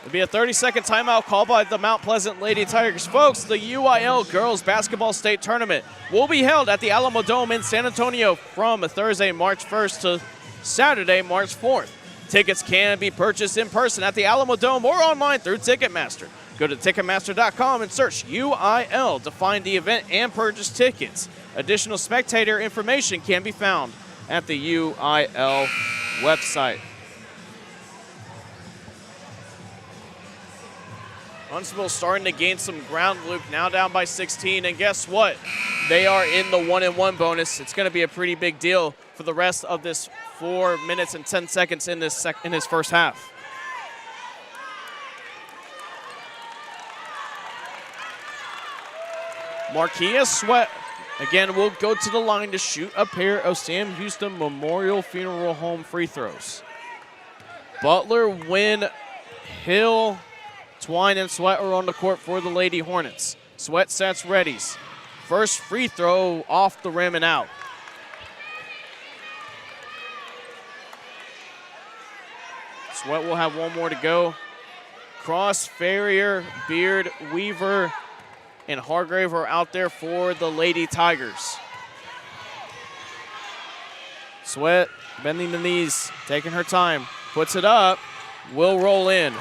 It'll be a 30-second timeout called by the Mount Pleasant Lady Tigers. Folks, the UIL Girls Basketball State Tournament will be held at the Alamo Dome in San Antonio from Thursday, March 1st to Saturday, March 4th. Tickets can be purchased in person at the Alamo Dome or online through Ticketmaster. Go to Ticketmaster.com and search UIL to find the event and purchase tickets. Additional spectator information can be found at the UIL website. Huntsville starting to gain some ground loop, now down by 16, and guess what? They are in the 1-and-1 bonus. It's going to be a pretty big deal for the rest of this 4 minutes and 10 seconds in this first half. Markia Sweat, again, will go to the line to shoot a pair of Sam Houston Memorial Funeral Home free throws. Butler, Wynn, Hill, Twine, and Sweat are on the court for the Lady Hornets. Sweat sets readies. First free throw off the rim and out. Sweat will have one more to go. Cross, Ferrier, Beard, Weaver, and Hargrave are out there for the Lady Tigers. Sweat bending the knees, taking her time, puts it up, will roll in.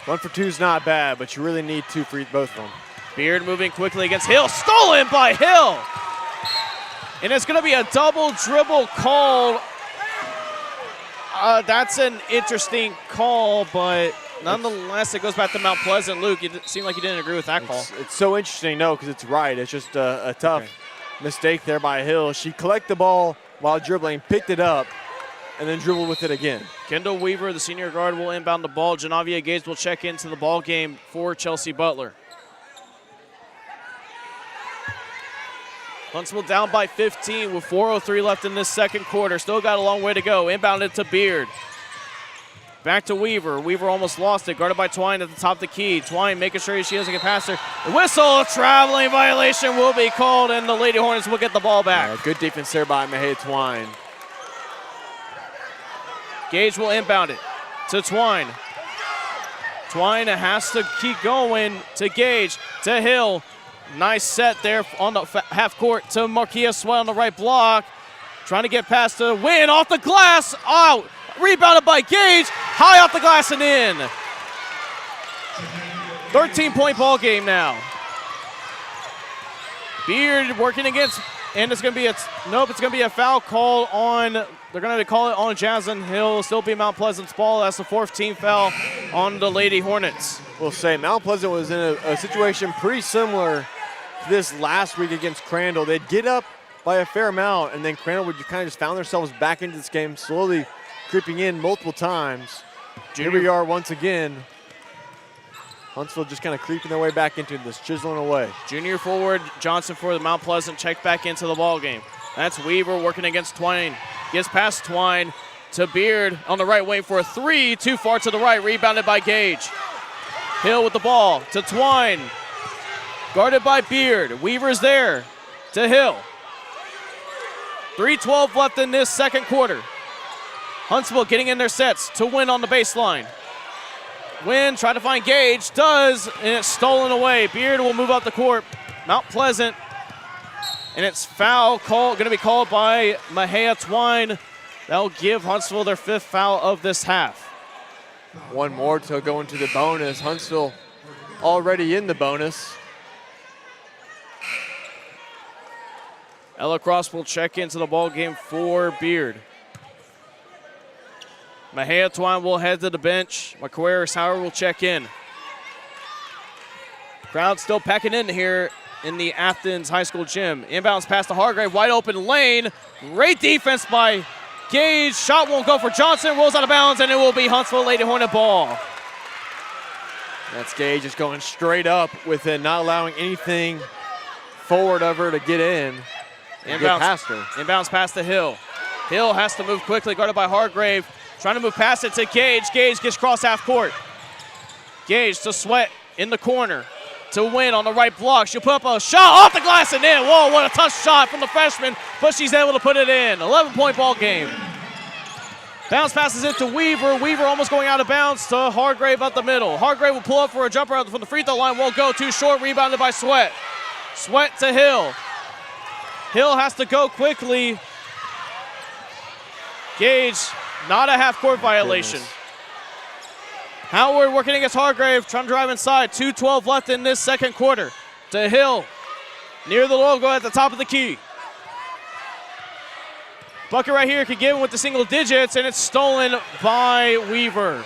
1 for 2 is not bad, but you really need 2 for both of them. Beard moving quickly against Hill. Stolen by Hill. And it's going to be a double dribble called. That's an interesting call, but nonetheless, it goes back to Mount Pleasant. Luke, you seem like you didn't agree with that call. It's so interesting, no, because it's right. It's just a tough mistake there by Hill. She collected the ball while dribbling, picked it up, and then dribbled with it again. Kendall Weaver, the senior guard, will inbound the ball. Janavia Gage will check into the ball game for Chelsea Butler. Huntsville down by 15 with 4:03 left in this second quarter. Still got a long way to go. Inbounded to Beard. Back to Weaver. Weaver almost lost it. Guarded by Twine at the top of the key. Twine making sure she doesn't get past her. The whistle, traveling violation will be called, and the Lady Hornets will get the ball back. Yeah, good defense there by Mahia Twine. Gage will inbound it to Twine. Twine has to keep going to Gage, to Hill. Nice set there on the half court to Marquia Sweat on the right block. Trying to get past the win off the glass. Out. Rebounded by Gage. High off the glass and in. 13-point ball game now. Beard working against, and it's going to be it's going to be a foul call on, they're going to call it on Jasmine Hill. Still be Mount Pleasant's ball. That's the 4th team foul on the Lady Hornets. We'll say Mount Pleasant was in a situation pretty similar to this last week against Crandall. They'd get up by a fair amount, and then Crandall would kind of just found themselves back into this game, slowly creeping in multiple times. Here we are once again. Huntsville just kind of creeping their way back into this, chiseling away. Junior forward Johnson for the Mount Pleasant checked back into the ball game. That's Weaver working against Twine. Gets past Twine to Beard on the right wing for a 3. Too far to the right, rebounded by Gage. Hill with the ball to Twine. Guarded by Beard. Weaver's there to Hill. 3:12 left in this second quarter. Huntsville getting in their sets to Win on the baseline. Win, try to find Gage, does, and it's stolen away. Beard will move up the court. Mount Pleasant, and it's foul call, going to be called by Mahia Twine. That'll give Huntsville their 5th foul of this half. One more to go into the bonus. Huntsville already in the bonus. Ella Cross will check into the ball game for Beard. Mahia Twine will head to the bench. McQuarrie Sauer will check in. Crowd still packing in here in the Athens High School gym. Inbounds pass to Hargrave, wide open lane. Great defense by Gage. Shot won't go for Johnson, rolls out of bounds, and it will be Huntsville Lady Hornet ball. That's Gage just going straight up with it, not allowing anything forward of her to get in. Get past her. Inbounds pass to Hill. Hill has to move quickly, guarded by Hargrave. Trying to move past it to Gage. Gage gets cross half court. Gage to Sweat in the corner. To Win on the right block. She'll put up a shot off the glass and in. Whoa, what a tough shot from the freshman, but she's able to put it in. 11-point ball game. Bounce passes it to Weaver. Weaver almost going out of bounds to Hargrave up the middle. Hargrave will pull up for a jumper out from the free throw line. Won't go. Too short. Rebounded by Sweat. Sweat to Hill. Hill has to go quickly. Gage, not a half-court violation. Goodness. Howard working against Hargrave, trying to drive inside. 2:12 left in this second quarter. To Hill, near the logo at the top of the key. Bucket right here could give him with the single digits, and it's stolen by Weaver.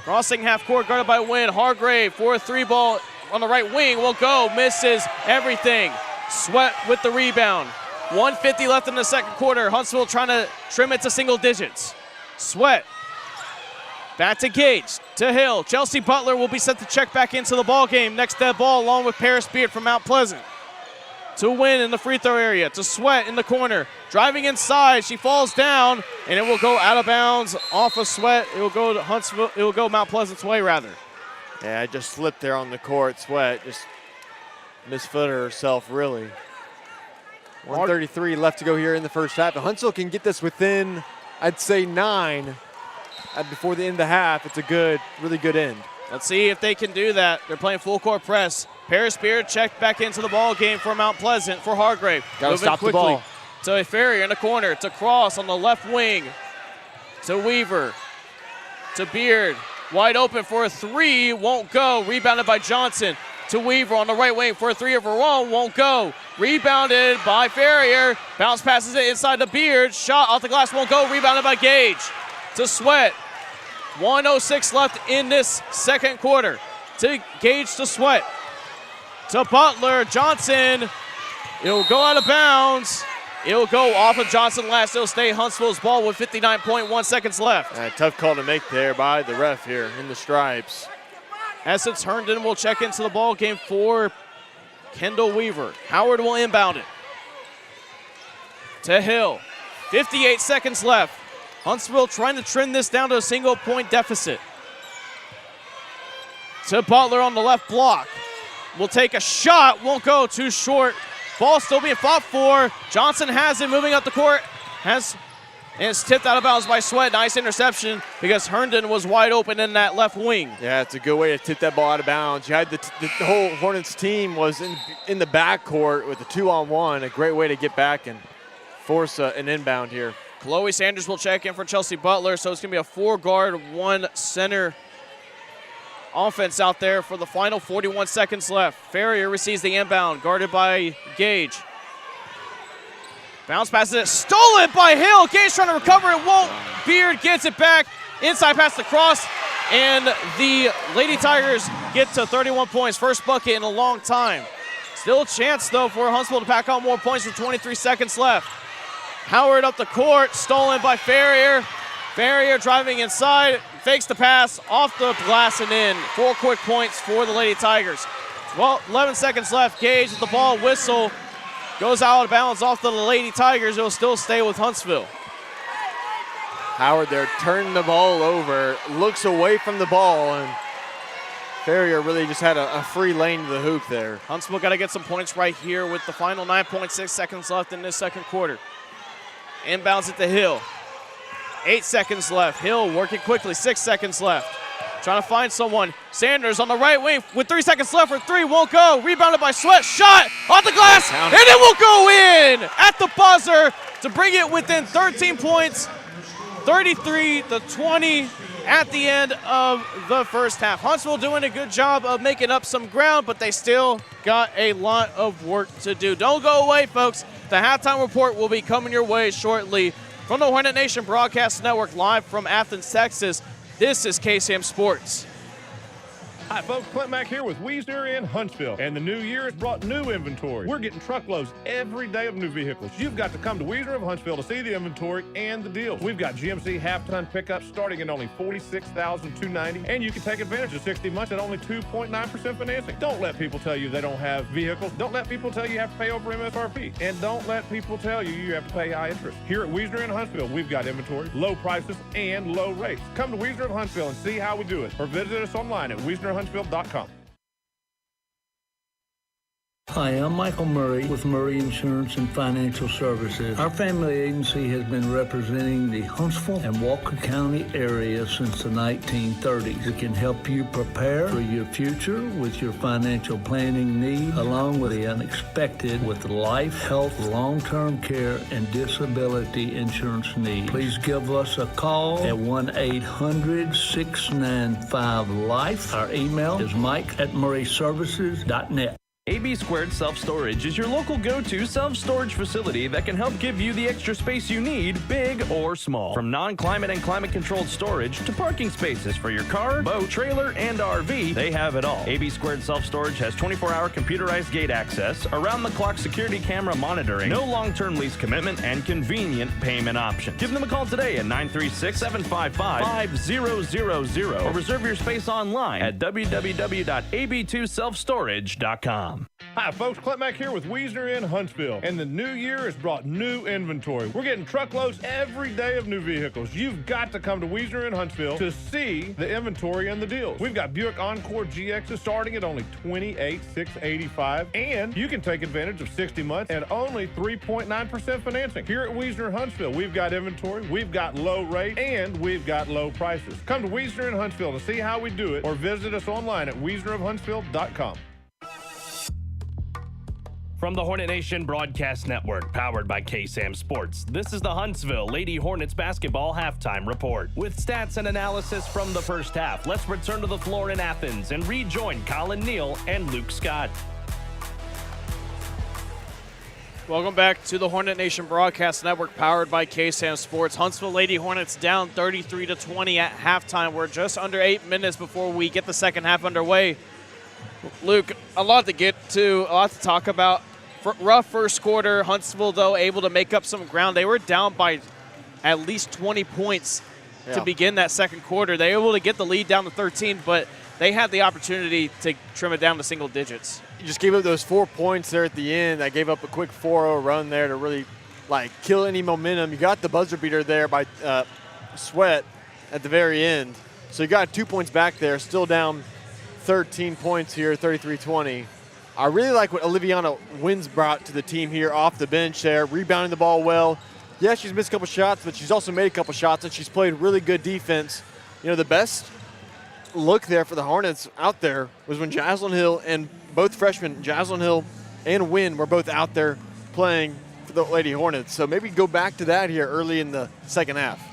Crossing half court, guarded by Win. Hargrave for a 3 ball on the right wing. Will go, misses everything. Sweat with the rebound. 1:50 left in the second quarter. Huntsville trying to trim it to single digits. Sweat. Back to Gage, to Hill. Chelsea Butler will be set to check back into the ball game. Next dead ball along with Paris Beard from Mount Pleasant. To Win in the free throw area, to Sweat in the corner. Driving inside, she falls down, and it will go out of bounds off of Sweat. It will go to Huntsville, it will go Mount Pleasant's way rather. Yeah, I just slipped there on the court. Sweat just misfooted herself, really. 1:33 left to go here in the first half. If Huntsville can get this within, I'd say 9 before the end of the half. It's a good, really good end. Let's see if they can do that. They're playing full court press. Paris Beard checked back into the ball game for Mount Pleasant for Hargrave. Gotta stop the ball. To Ferrier in the corner, to Cross on the left wing. To Weaver. to Beard. Wide open for a three, won't go. Rebounded by Johnson to Weaver on the right wing for a three of her own, won't go. Rebounded by Ferrier. Bounce passes it inside the Beard. Shot off the glass, won't go. Rebounded by Gage to Sweat. 1:06 left in this second quarter. To Gage to Sweat. To Butler. Johnson. It'll go out of bounds. It'll go off of Johnson last. It'll stay Huntsville's ball with 59.1 seconds left. Tough call to make there by the ref here in the stripes. Essence Herndon will check into the ball game for Kendall Weaver. Howard will inbound it. To Hill. 58 seconds left. Huntsville trying to trim this down to a single-point deficit. To Butler on the left block. Will take a shot, won't go, too short. Ball still being fought for. Johnson has it, moving up the court. And it's tipped out of bounds by Sweat. Nice interception because Herndon was wide open in that left wing. Yeah, it's a good way to tip that ball out of bounds. You had the whole Hornets team was in the backcourt with a 2-on-1. A great way to get back and force an inbound here. Chloe Sanders will check in for Chelsea Butler, so it's going to be a 4-guard, 1-center offense out there for the final 41 seconds left. Ferrier receives the inbound, guarded by Gage. Bounce passes it, stolen by Hill. Gage trying to recover it, won't. Beard gets it back. Inside pass to Cross, and the Lady Tigers get to 31 points. First bucket in a long time. Still a chance, though, for Huntsville to pack on more points with 23 seconds left. Howard up the court, stolen by Ferrier. Ferrier driving inside, fakes the pass, off the glass and in. 4 quick points for the Lady Tigers. 11 seconds left. Gage with the ball, whistle. Goes out of bounds off the Lady Tigers. It will still stay with Huntsville. Howard there turning the ball over, looks away from the ball, and Ferrier really just had a free lane to the hoop there. Huntsville got to get some points right here with the final 9.6 seconds left in this second quarter. Inbounds it to Hill. 8 seconds left. Hill working quickly. 6 seconds left. Trying to find someone. Sanders on the right wing with 3 seconds left for three. Won't go. Rebounded by Sweat. Shot off the glass. And it will go in at the buzzer to bring it within 13 points. 33-20 at the end of the first half. Huntsville doing a good job of making up some ground, but they still got a lot of work to do. Don't go away, folks. The halftime report will be coming your way shortly from the Hornet Nation Broadcast Network, live from Athens, Texas. This is KSAM Sports. Hi, folks. Clint Mack here with Wiesner in Huntsville. And the new year has brought new inventory. We're getting truckloads every day of new vehicles. You've got to come to Wiesner of Huntsville to see the inventory and the deals. We've got GMC half-ton pickups starting at only $46,290, and you can take advantage of 60 months at only 2.9% financing. Don't let people tell you they don't have vehicles. Don't let people tell you have to pay over MSRP. And don't let people tell you you have to pay high interest. Here at Wiesner in Huntsville, we've got inventory, low prices, and low rates. Come to Wiesner of Huntsville and see how we do it, or visit us online at WiesnerHuntsville.com. Hi, I'm Michael Murray with Murray Insurance and Financial Services. Our family agency has been representing the Huntsville and Walker County area since the 1930s. We can help you prepare for your future with your financial planning needs, along with the unexpected with life, health, long-term care, and disability insurance needs. Please give us a call at 1-800-695-LIFE. Our email is mike@murrayservices.net. AB2 Self Storage is your local go-to self-storage facility that can help give you the extra space you need, big or small. From non-climate and climate-controlled storage to parking spaces for your car, boat, trailer, and RV, they have it all. AB2 Self Storage has 24-hour computerized gate access, around-the-clock security camera monitoring, no long-term lease commitment, and convenient payment options. Give them a call today at 936-755-5000 or reserve your space online at www.ab2selfstorage.com. Hi, folks. Clint Mack here with Wiesner in Huntsville. And the new year has brought new inventory. We're getting truckloads every day of new vehicles. You've got to come to Wiesner in Huntsville to see the inventory and the deals. We've got Buick Encore GXs starting at only $28,685. And you can take advantage of 60 months at only 3.9% financing. Here at Wiesner in Huntsville, we've got inventory, we've got low rate, and we've got low prices. Come to Wiesner in Huntsville to see how we do it, or visit us online at WiesnerofHuntsville.com. From the Hornet Nation Broadcast Network, powered by KSAM Sports, this is the Huntsville Lady Hornets basketball halftime report. With stats and analysis from the first half, let's return to the floor in Athens and rejoin Collin, Neill, and Luke Scott. Welcome back to the Hornet Nation Broadcast Network, powered by KSAM Sports. Huntsville Lady Hornets down 33-20 at halftime. We're just under 8 minutes before we get the second half underway. Luke, a lot to get to, a lot to talk about. Rough first quarter. Huntsville, though, able to make up some ground. They were down by at least 20 points to begin that second quarter. They were able to get the lead down to 13, but they had the opportunity to trim it down to single digits. You just gave up those 4 points there at the end. I gave up a quick 4-0 run there to really kill any momentum. You got the buzzer beater there by Sweat at the very end. So you got 2 points back there, still down 13 points here, 33-20. I really like what Oliviana Wins brought to the team here off the bench there, rebounding the ball well. Yeah, she's missed a couple shots, but she's also made a couple shots, and she's played really good defense. You know, the best look there for the Hornets out there was when Jaslyn Hill and both freshmen, Jaslyn Hill and Wynn, were both out there playing for the Lady Hornets. So maybe go back to that here early in the second half.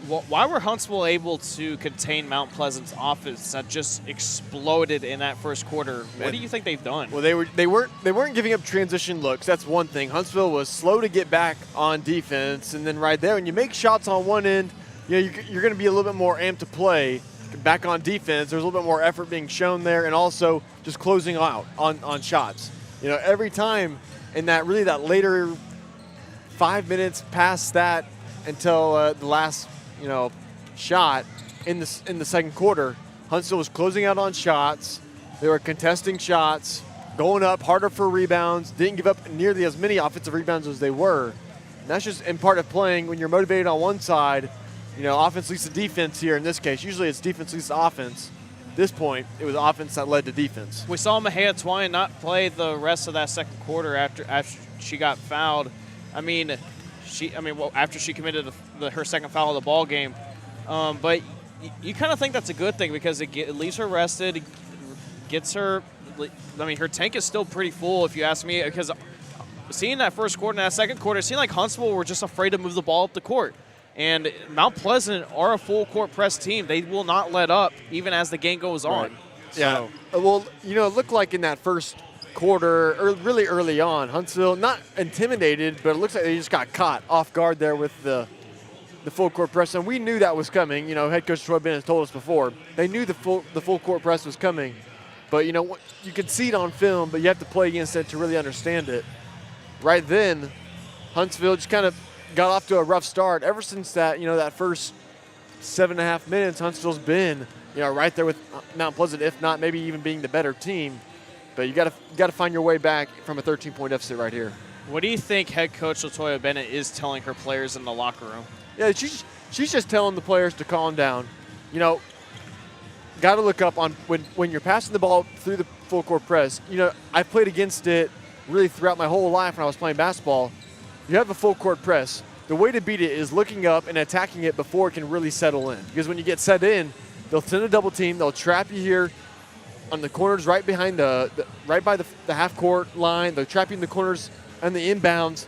Why were Huntsville able to contain Mount Pleasant's offense that just exploded in that first quarter? What do you think they've done? Well, they weren't giving up transition looks. That's one thing. Huntsville was slow to get back on defense, and then right there, when you make shots on one end, you know, you're going to be a little bit more amped to play back on defense. There's a little bit more effort being shown there, and also just closing out on shots. You know, every time in that later 5 minutes past that until the last shot in the second quarter, Huntsville was closing out on shots. They were contesting shots, going up harder for rebounds, didn't give up nearly as many offensive rebounds as they were. And that's just in part of playing when you're motivated on one side. You know, offense leads to defense here in this case. Usually it's defense leads to offense. At this point, it was offense that led to defense. We saw Mahia Twine not play the rest of that second quarter after she got fouled. After she committed her second foul of the ball game. But you kind of think that's a good thing because it leaves her rested, gets her – her tank is still pretty full if you ask me, because seeing that first quarter and that second quarter, it seemed like Huntsville were just afraid to move the ball up the court. And Mount Pleasant are a full court press team. They will not let up even as the game goes on. Right. Yeah. Well, it looked like in that first quarter, or really early on, Huntsville not intimidated, but it looks like they just got caught off guard there with the full court press, and we knew that was coming. You know, head coach Troy Bennett told us before they knew the full court press was coming, but you could see it on film, but you have to play against it to really understand it. Right then, Huntsville just kind of got off to a rough start. Ever since that that first 7.5 minutes, Huntsville's been right there with Mount Pleasant, if not maybe even being the better team. But you got to find your way back from a 13-point deficit right here. What do you think head coach LaToya Bennett is telling her players in the locker room? Yeah, she's just telling the players to calm down. Got to look up on when you're passing the ball through the full court press. I played against it really throughout my whole life when I was playing basketball. You have a full court press. The way to beat it is looking up and attacking it before it can really settle in. Because when you get set in, they'll send a double team. They'll trap you here on the corners right behind right by the half court line. They'll trap you in the corners and the inbounds.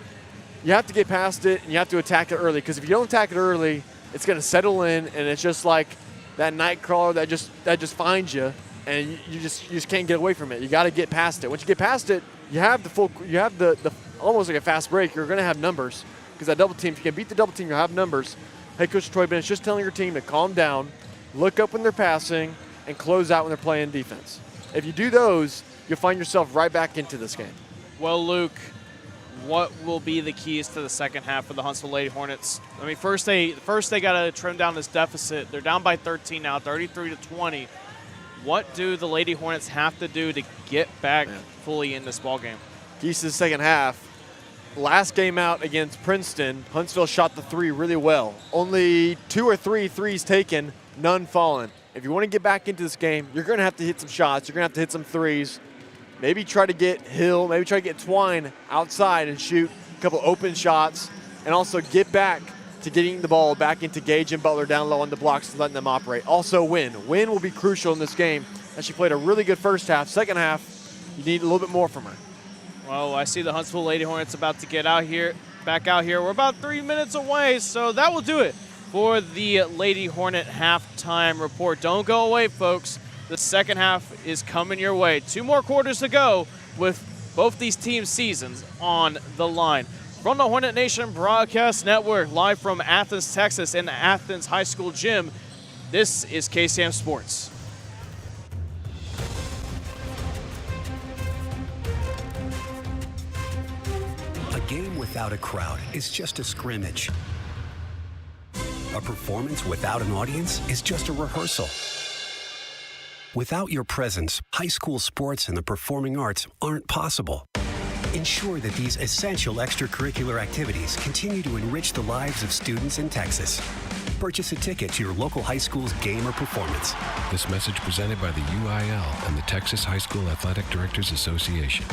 You have to get past it and you have to attack it early, because if you don't attack it early, it's going to settle in, and it's just like that night crawler that just finds you, and you just can't get away from it. You got to get past it. Once you get past it, you have the almost like a fast break. You're going to have numbers, because that double team, if you can beat the double team, you'll have numbers. Head coach Troy Bennett's just telling your team to calm down, look up when they're passing, and close out when they're playing defense. If you do those, you'll find yourself right back into this game. Well, Luke, what will be the keys to the second half for the Huntsville Lady Hornets? First they got to trim down this deficit. They're down by 13 now, 33-20. What do the Lady Hornets have to do to get back fully in this ball game? Keys to the second half. Last game out against Princeton, Huntsville shot the three really well. Only 2 or 3 threes taken, none fallen. If you want to get back into this game, you're going to have to hit some shots. You're going to have to hit some threes. Maybe try to get Hill, maybe try to get Twine outside and shoot a couple open shots, and also get back to getting the ball back into Gage and Butler down low on the blocks and letting them operate. Also Wynn will be crucial in this game, as she played a really good first half. Second half, you need a little bit more from her. Well, I see the Huntsville Lady Hornets about to get back out here. We're about 3 minutes away, so that will do it for the Lady Hornet halftime report. Don't go away, folks. The second half is coming your way. 2 more quarters to go with both these teams' seasons on the line. From the Hornet Nation Broadcast Network, live from Athens, Texas, in the Athens High School gym, this is KSAM Sports. A game without a crowd is just a scrimmage. A performance without an audience is just a rehearsal. Without your presence, high school sports and the performing arts aren't possible. Ensure that these essential extracurricular activities continue to enrich the lives of students in Texas. Purchase a ticket to your local high school's game or performance. This message presented by the UIL and the Texas High School Athletic Directors Association.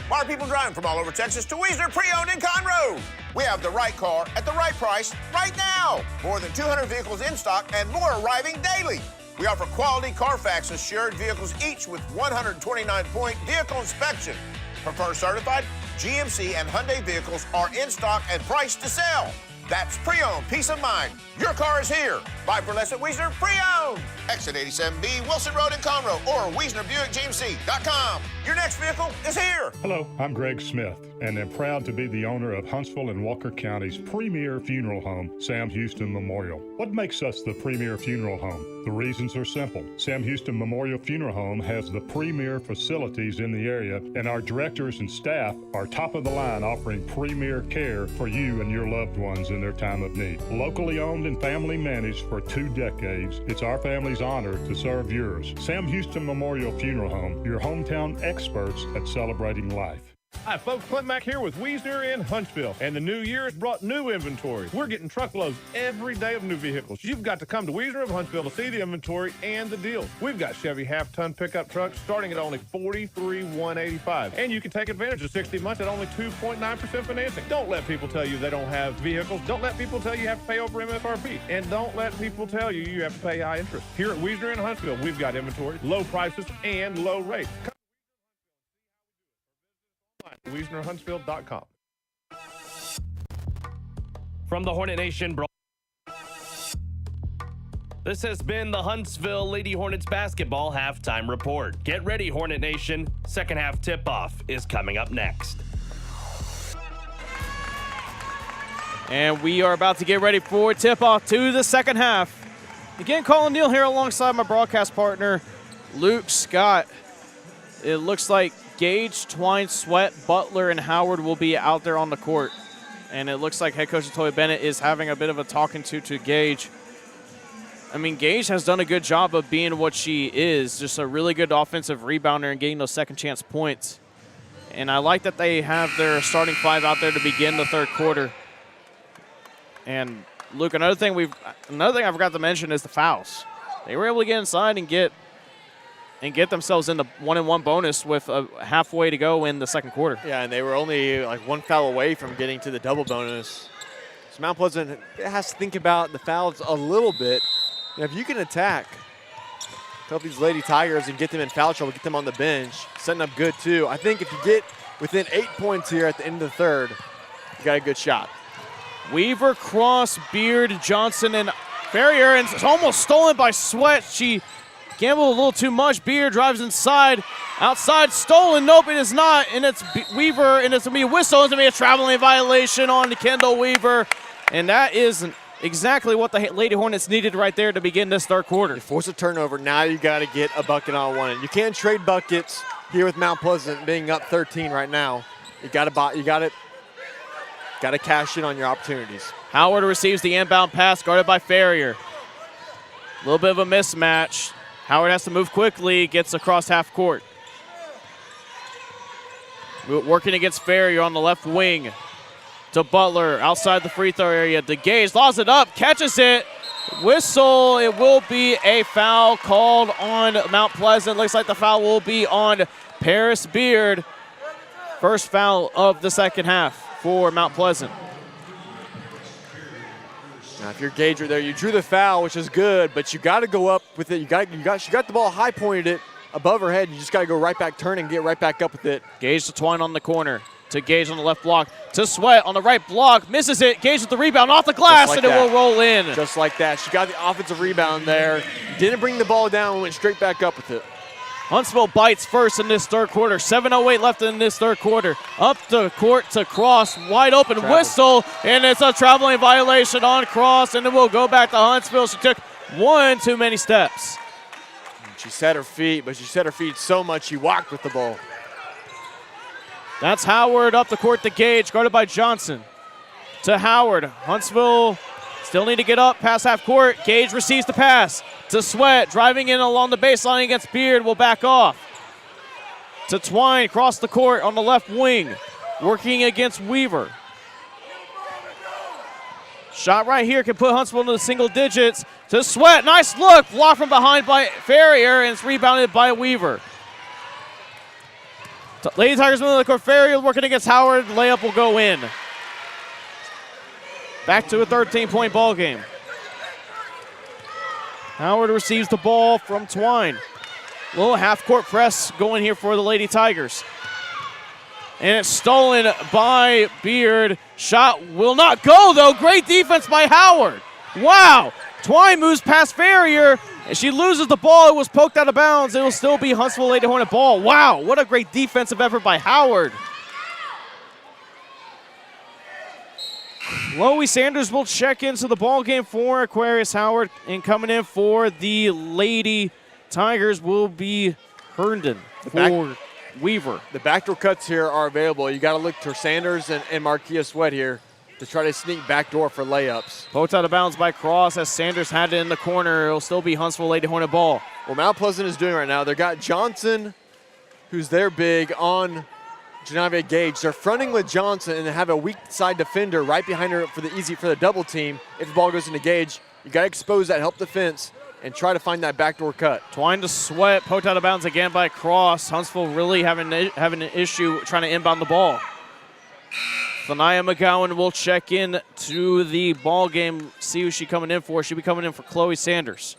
Why are people driving from all over Texas to Wiesner Pre-Owned in Conroe? We have the right car at the right price right now. More than 200 vehicles in stock and more arriving daily. We offer quality Carfax assured vehicles, each with 129-point vehicle inspection. Prefer certified? GMC and Hyundai vehicles are in stock and priced to sell. That's pre-owned peace of mind. Your car is here. Buy for less at Wiesner Pre-Owned. Exit 87B, Wilson Road in Conroe, or WiesnerBuickGMC.com. Your next vehicle is here. Hello, I'm Greg Smith, and am proud to be the owner of Huntsville and Walker County's premier funeral home, Sam Houston Memorial. What makes us the premier funeral home? The reasons are simple. Sam Houston Memorial Funeral Home has the premier facilities in the area, and our directors and staff are top of the line, offering premier care for you and your loved ones in their time of need. Locally owned and family managed for 2 decades, it's our family's honor to serve yours. Sam Houston Memorial Funeral Home, your hometown experts at celebrating life. Hi, folks. Clint Mack here with Wiesner in Huntsville. And the new year has brought new inventory. We're getting truckloads every day of new vehicles. You've got to come to Wiesner of Huntsville to see the inventory and the deals. We've got Chevy half-ton pickup trucks starting at only $43,185. And you can take advantage of 60 months at only 2.9% financing. Don't let people tell you they don't have vehicles. Don't let people tell you have to pay over MSRP. And don't let people tell you you have to pay high interest. Here at Wiesner in Huntsville, we've got inventory, low prices, and low rates. WiesnerHuntsville.com. From the Hornet Nation, this has been the Huntsville Lady Hornets basketball halftime report. Get ready, Hornet Nation. Second half tip-off is coming up next. And we are about to get ready for tip-off to the second half. Again, Collin Neill here alongside my broadcast partner, Luke Scott. It looks like Gage, Twine, Sweat, Butler, and Howard will be out there on the court. And it looks like head coach Toya Bennett is having a bit of a talking to Gage. I mean, Gage has done a good job of being what she is, just a really good offensive rebounder and getting those second chance points. And I like that they have their starting 5 out there to begin the third quarter. And Luke, another thing I forgot to mention is the fouls. They were able to get inside and get themselves in the 1-and-1 bonus with halfway to go in the second quarter. Yeah, and they were only like 1 foul away from getting to the double bonus. So Mount Pleasant has to think about the fouls a little bit. You know, if you can attack a couple of these Lady Tigers and get them in foul trouble, get them on the bench, setting up good too. I think if you get within 8 points here at the end of the third, you got a good shot. Weaver, Cross, Beard, Johnson, and Ferrier, and it's almost stolen by Sweat. She gambled a little too much. Beard drives inside. Outside, stolen. Nope, it is not. And it's Weaver, and it's going to be a whistle. It's going to be a traveling violation on Kendall Weaver. And that is exactly what the Lady Hornets needed right there to begin this third quarter. You force a turnover. Now you got to get a bucket on one. You can't trade buckets here with Mount Pleasant being up 13 right now. You got to cash in on your opportunities. Howard receives the inbound pass, guarded by Ferrier. A little bit of a mismatch. Howard has to move quickly, gets across half court. Working against Ferrier on the left wing. To Butler, outside the free throw area. To Gage, lobs it up, catches it. Whistle, it will be a foul called on Mount Pleasant. Looks like the foul will be on Paris Beard. First foul of the second half for Mount Pleasant. Now, if you're Gager there, you drew the foul, which is good, but you got to go up with it. She got the ball high pointed it. above her head. You just got to go right back, turn, and get right back up with it. Gage to Twine on the corner. To Gage on the left block. To Sweat on the right block. Misses it. Gage with the rebound off the glass, Like and it will roll in. Just like that. She got the offensive rebound there. Didn't bring the ball down. Went straight back up with it. Huntsville bites first in this third quarter. 7:08 left in this third quarter. Up the court to Cross. Wide open whistle, and it's a traveling violation on Cross, and it will go back to Huntsville. She took one too many steps. She set her feet, but she set her feet so much she walked with the ball. That's Howard up the court to Gage, guarded by Johnson. To Howard. Huntsville still need to get up past half court. Gage receives the pass. To Sweat, driving in along the baseline against Beard, will back off. To Twine, across the court on the left wing, working against Weaver. Shot right here can put Huntsville into the single digits. To Sweat, nice look, blocked from behind by Ferrier, and it's rebounded by Weaver. Lady Tigers middle of the court. Ferrier working against Howard. Layup will go in. Back to a 13-point ball game. Howard receives the ball from Twine. Little half-court press going here for the Lady Tigers. And it's stolen by Beard. Shot will not go, though. Great defense by Howard. Wow. Twine moves past Ferrier, and she loses the ball. It was poked out of bounds. It will still be Huntsville Lady Hornet ball. Wow, what a great defensive effort by Howard. Chloe Sanders will check into the ball game for Aquarius Howard, and coming in for the Lady Tigers will be Herndon for Weaver. The backdoor cuts here are available. You got to look to Sanders and Marquia Sweat here to try to sneak backdoor for layups. Poked out of bounds by Cross as Sanders had it in the corner. It'll still be Huntsville Lady Hornet ball. What Mount Pleasant is doing right now, they've got Johnson, who's their big, on Janavia Gage. They're fronting with Johnson and they have a weak side defender right behind her for the double team. If the ball goes into Gage, you got to expose that help defense and try to find that backdoor cut. Twine to Sweat, poked out of bounds again by Cross. Huntsville really having an issue trying to inbound the ball. Thania McGowan will check in to the ball game, see who she's coming in for. She'll be coming in for Chloe Sanders.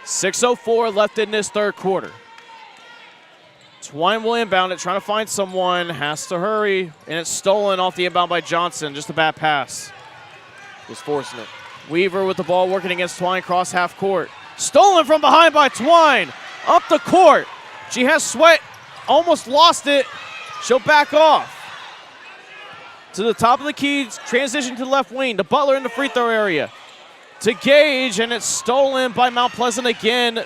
6:04 left in this third quarter. Twine will inbound it, trying to find someone, has to hurry, and it's stolen off the inbound by Johnson. Just a bad pass. Just forcing it. Weaver with the ball working against Twine, cross half court. Stolen from behind by Twine. Up the court. She has Sweat. Almost lost it. She'll back off. To the top of the key, transition to the left wing. To Butler in the free throw area. To Gage, and it's stolen by Mount Pleasant again.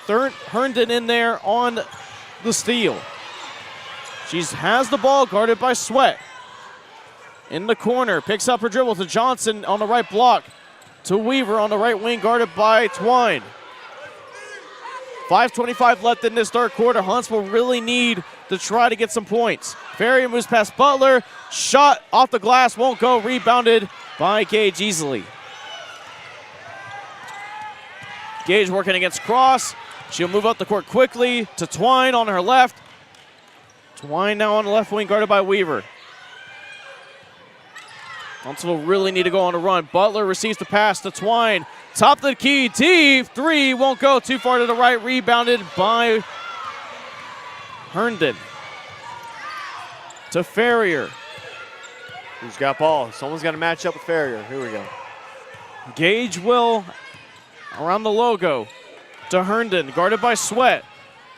Herndon in there on the steal. She has the ball guarded by Sweat. In the corner, picks up her dribble to Johnson on the right block. To Weaver on the right wing, guarded by Twine. 5:25 left in this third quarter. Huntsville really need to try to get some points. Ferrier moves past Butler. Shot off the glass, won't go. Rebounded by Gage easily. Gage working against Cross. She'll move up the court quickly to Twine on her left. Twine now on the left wing, guarded by Weaver. Huntsville really need to go on a run. Butler receives the pass to Twine. Top of the key, deep three, won't go too far to the right. Rebounded by Herndon. To Ferrier. Who's got ball? Someone's got to match up with Ferrier. Here we go. Gage will around the logo. To Herndon, guarded by Sweat.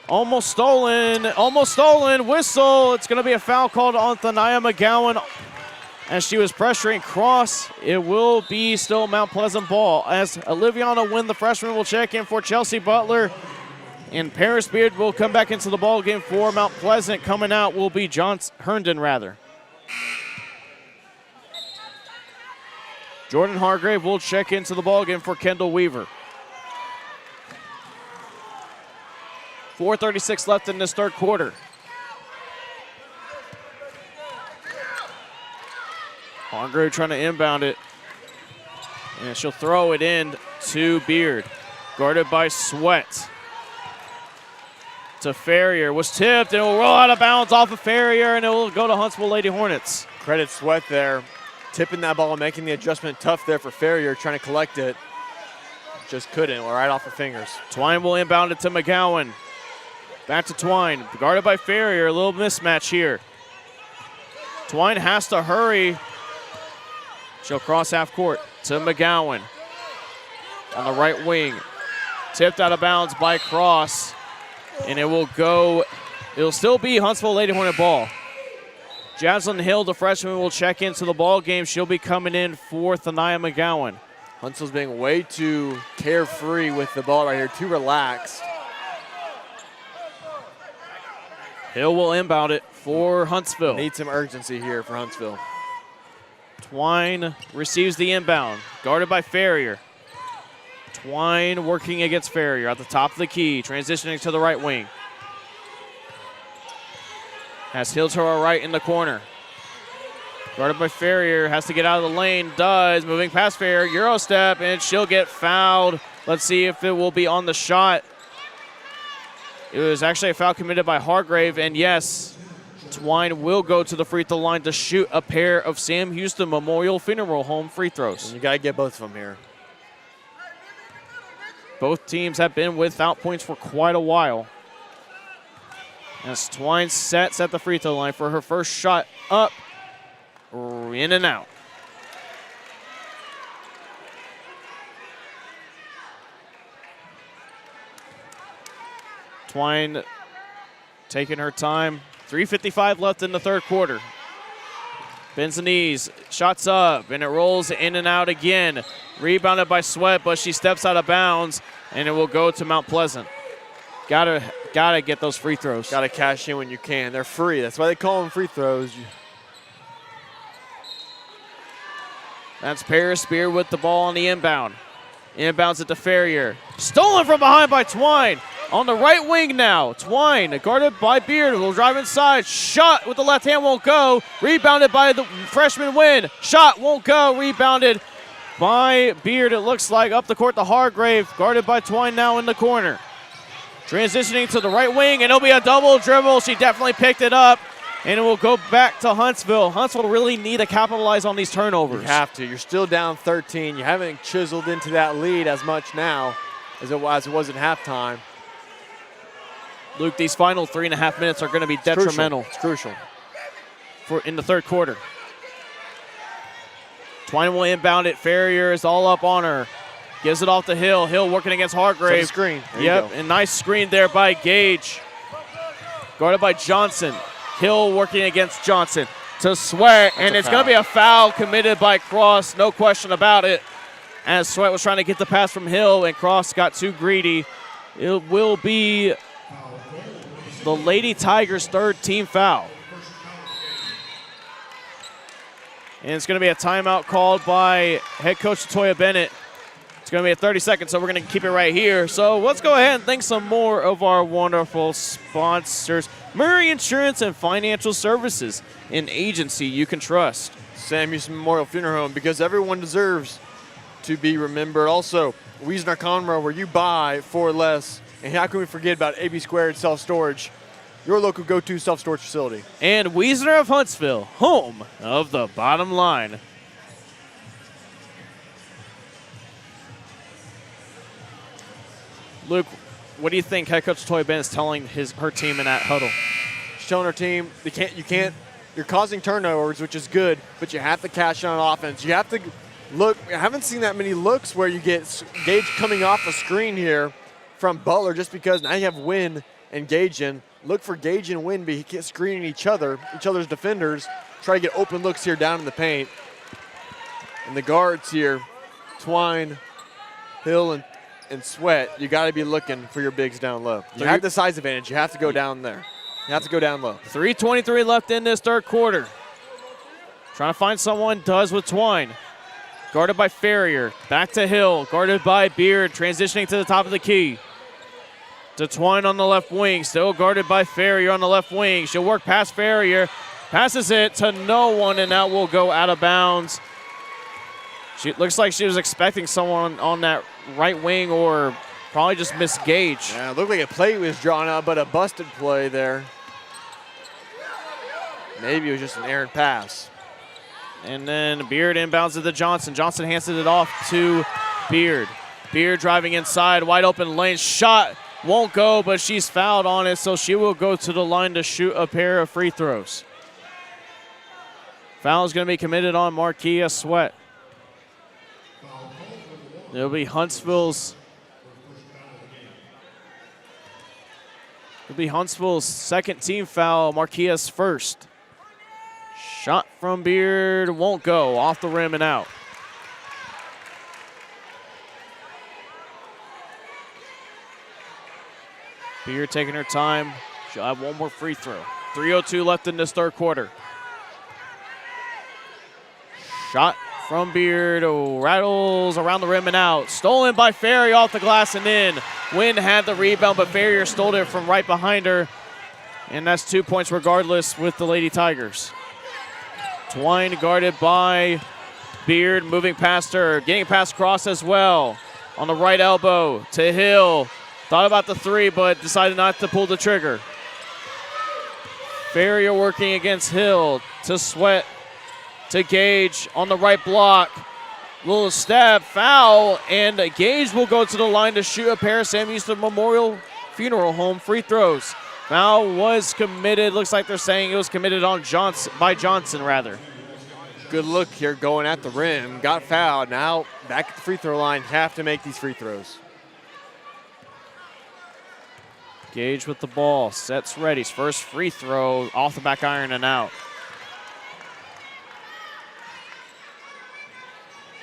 Almost stolen, whistle. It's going to be a foul called on Thania McGowan as she was pressuring Cross. It will be still Mount Pleasant ball as Oliviana Wynn, the freshman, will check in for Chelsea Butler. And Paris Beard will come back into the ball game for Mount Pleasant. Coming out will be Herndon, rather. Jordan Hargrave will check into the ball game for Kendall Weaver. 4:36 left in this third quarter. Hargrave trying to inbound it. And she'll throw it in to Beard. Guarded by Sweat. To Ferrier. Was tipped and it will roll out of bounds off of Ferrier, and it will go to Huntsville Lady Hornets. Credit Sweat there. Tipping that ball and making the adjustment tough there for Ferrier, trying to collect it. just couldn't, right off the fingers. Twine will inbound it to McGowan. Back to Twine, guarded by Farrier. A little mismatch here. Twine has to hurry. She'll cross half court to McGowan on the right wing. Tipped out of bounds by Cross, and it'll still be Huntsville Lady Hornet ball. Jaslyn Hill, the freshman, will check into the ball game. She'll be coming in for Thania McGowan. Huntsville's being way too carefree with the ball right here, too relaxed. Hill will inbound it for Huntsville. Need some urgency here for Huntsville. Twine receives the inbound, guarded by Farrier. Twine working against Farrier at the top of the key, transitioning to the right wing. Has Hill to her right in the corner. Guarded by Farrier, has to get out of the lane, does, moving past Farrier, Euro step, and she'll get fouled. Let's see if it will be on the shot. It was actually a foul committed by Hargrave, and yes, Twine will go to the free throw line to shoot a pair of Sam Houston Memorial Funeral Home free throws. And you got to get both of them here. Both teams have been without points for quite a while. As Twine sets at the free throw line for her first shot up, in and out. Twine taking her time. 3:55 left in the third quarter. Bends the knees, shots up, and it rolls in and out again. Rebounded by Sweat, but she steps out of bounds, and it will go to Mount Pleasant. Gotta get those free throws. Gotta cash in when you can. They're free. That's why they call them free throws. That's Paris Spear with the ball on the inbound. Inbounds it to Farrier. Stolen from behind by Twine. On the right wing now. Twine guarded by Beard. Will drive inside. Shot with the left hand won't go. Rebounded by the freshman Wynn. Shot won't go. Rebounded by Beard, it looks like. Up the court to Hargrave. Guarded by Twine now in the corner. Transitioning to the right wing, and it'll be a double dribble. She definitely picked it up, and it will go back to Huntsville. Huntsville really need to capitalize on these turnovers. You have to. You're still down 13. You haven't chiseled into that lead as much now as it was at halftime. Luke, these final 3.5 minutes are going to be detrimental. It's crucial. In the third quarter. Twine will inbound it. Farrier is all up on her. Gives it off to Hill. Hill working against Hargrave. Screen. Yep, and nice screen there by Gage. Guarded by Johnson. Hill working against Johnson to Sweat, and it's going to be a foul committed by Cross, no question about it. As Sweat was trying to get the pass from Hill, and Cross got too greedy. It will be the Lady Tigers' third team foul. And it's going to be a timeout called by head coach Toya Bennett. It's going to be at 30 seconds, so we're going to keep it right here. So let's go ahead and thank some more of our wonderful sponsors. Murray Insurance and Financial Services, an agency you can trust. Sam Houston Memorial Funeral Home, because everyone deserves to be remembered. Also, Wiesner of Conroe, where you buy for less. And how can we forget about AB2 Self Storage, your local go-to self-storage facility. And Wiesner of Huntsville, home of the bottom line. Luke, what do you think head coach Toya Bennett is telling her team in that huddle? She's telling her team, you're causing turnovers, which is good, but you have to cash in on offense. You have to look. I haven't seen that many looks where you get Gage coming off a screen here from Butler, just because now you have Wynn and Gage in. Look for Gage and Wynn be screening each other's defenders. Try to get open looks here down in the paint. And the guards here, Twine, Hill, and Sweat, you got to be looking for your bigs down low. You have the size advantage. You have to go down there. You have to go down low. 3:23 left in this third quarter. Trying to find someone, does with Twine. Guarded by Farrier. Back to Hill. Guarded by Beard. Transitioning to the top of the key. To Twine on the left wing. Still guarded by Farrier on the left wing. She'll work past Farrier. Passes it to no one, and that will go out of bounds. She looks like she was expecting someone on that right wing, or probably just missed Gage. Yeah, it looked like a play was drawn out, but a busted play there. Maybe it was just an errant pass. And then Beard inbounds it to Johnson. Johnson hands it off to Beard. Beard driving inside, wide open lane, shot won't go, but she's fouled on it, so she will go to the line to shoot a pair of free throws. Foul is going to be committed on Marquia Sweat. It'll be Huntsville's second team foul, Marquia's first. Shot from Beard won't go, off the rim and out. Beard taking her time. She'll have one more free throw. 3:02 left in this third quarter. Shot from Beard, rattles around the rim and out. Stolen by Ferry off the glass and in. Wynn had the rebound, but Ferrier stole it from right behind her. And that's 2 points regardless with the Lady Tigers. Twine guarded by Beard, moving past her, getting past Cross as well. On the right elbow to Hill. Thought about the three, but decided not to pull the trigger. Ferrier working against Hill to Sweat, to Gage on the right block. Little stab, foul, and Gage will go to the line to shoot a pair of Sam Houston Memorial Funeral Home free throws. Foul was committed. Looks like they're saying it was committed on Johnson rather. Good look here going at the rim. Got fouled. Now back at the free throw line. Have to make these free throws. Gage with the ball. Sets ready. First free throw off the back iron and out.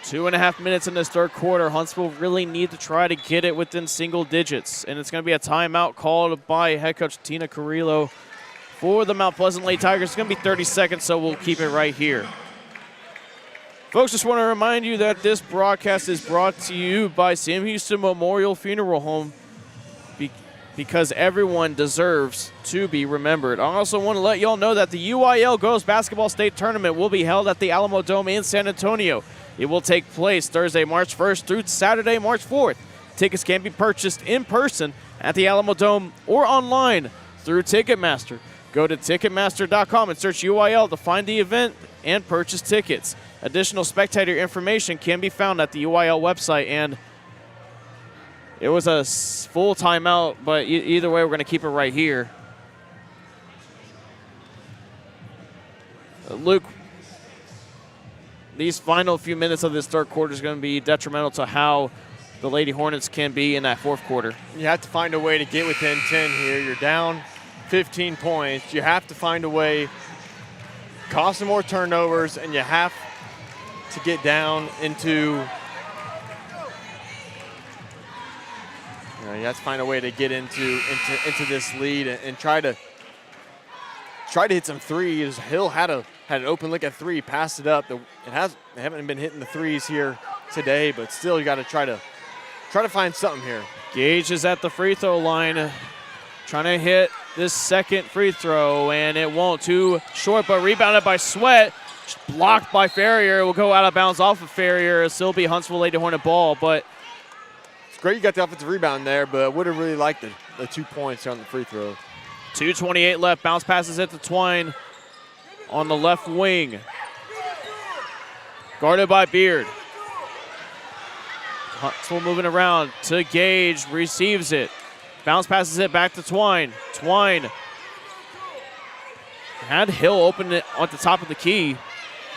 2.5 minutes in this third quarter. Huntsville really need to try to get it within single digits. And it's going to be a timeout called by head coach Tina Carrillo for the Mount Pleasant Lady Tigers. It's going to be 30 seconds, so we'll keep it right here. Folks, just want to remind you that this broadcast is brought to you by Sam Houston Memorial Funeral Home because everyone deserves to be remembered. I also want to let y'all know that the UIL Girls Basketball State Tournament will be held at the Alamo Dome in San Antonio. It will take place Thursday, March 1st through Saturday, March 4th. Tickets can be purchased in person at the Alamo Dome or online through Ticketmaster. Go to Ticketmaster.com and search UIL to find the event and purchase tickets. Additional spectator information can be found at the UIL website, and it was a full timeout, but either way, we're going to keep it right here. Luke, these final few minutes of this third quarter is going to be detrimental to how the Lady Hornets can be in that fourth quarter. You have to find a way to get within 10 here. You're down 15 points. You have to find a way, cause some more turnovers, and you have to get down into you have to find a way to get into this lead and try to hit some threes. Hill had an open look at three, passed it up. They haven't been hitting the threes here today, but still you got to try to find something here. Gage is at the free throw line, trying to hit this second free throw, and it won't. Too short, but rebounded by Sweat. Blocked by Ferrier. It will go out of bounds off of Ferrier. It'll still be Huntsville Lady Hornet ball, but it's great you got the offensive rebound there, but I would have really liked the 2 points on the free throw. 2:28 left. Bounce passes it to Twine on the left wing. Guarded by Beard. Huntsville moving around to Gage. Receives it. Bounce passes it back to Twine. Twine had Hill open it at the top of the key.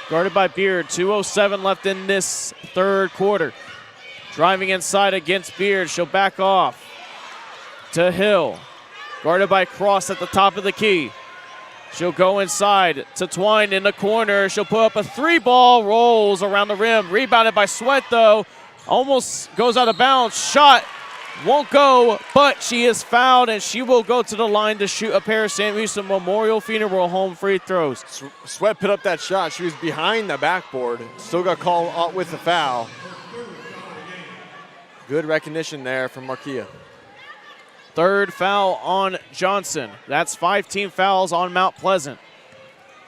Guarded by Beard. 2:07 left in this third quarter. Driving inside against Beard. She'll back off to Hill. Guarded by Cross at the top of the key. She'll go inside to Twine in the corner. She'll put up a three ball, rolls around the rim. Rebounded by Sweat though. Almost goes out of bounds. Shot won't go, but she is fouled and she will go to the line to shoot a pair of Sam Houston Memorial Funeral Home free throws. Sweat put up that shot. She was behind the backboard. Still got called out with the foul. Good recognition there from Marquia. Third foul on Johnson. That's 5 team fouls on Mount Pleasant.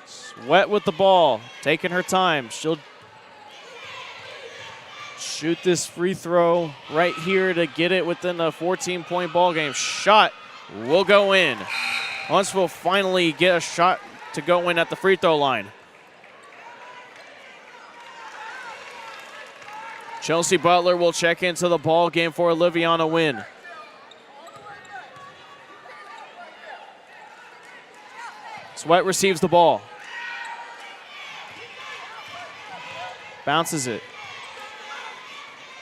Sweat with the ball, taking her time. She'll shoot this free throw right here to get it within a 14-point ball game. Shot will go in. Huntsville finally get a shot to go in at the free throw line. Chelsea Butler will check into the ball game for a Liviana win. Sweat receives the ball. Bounces it.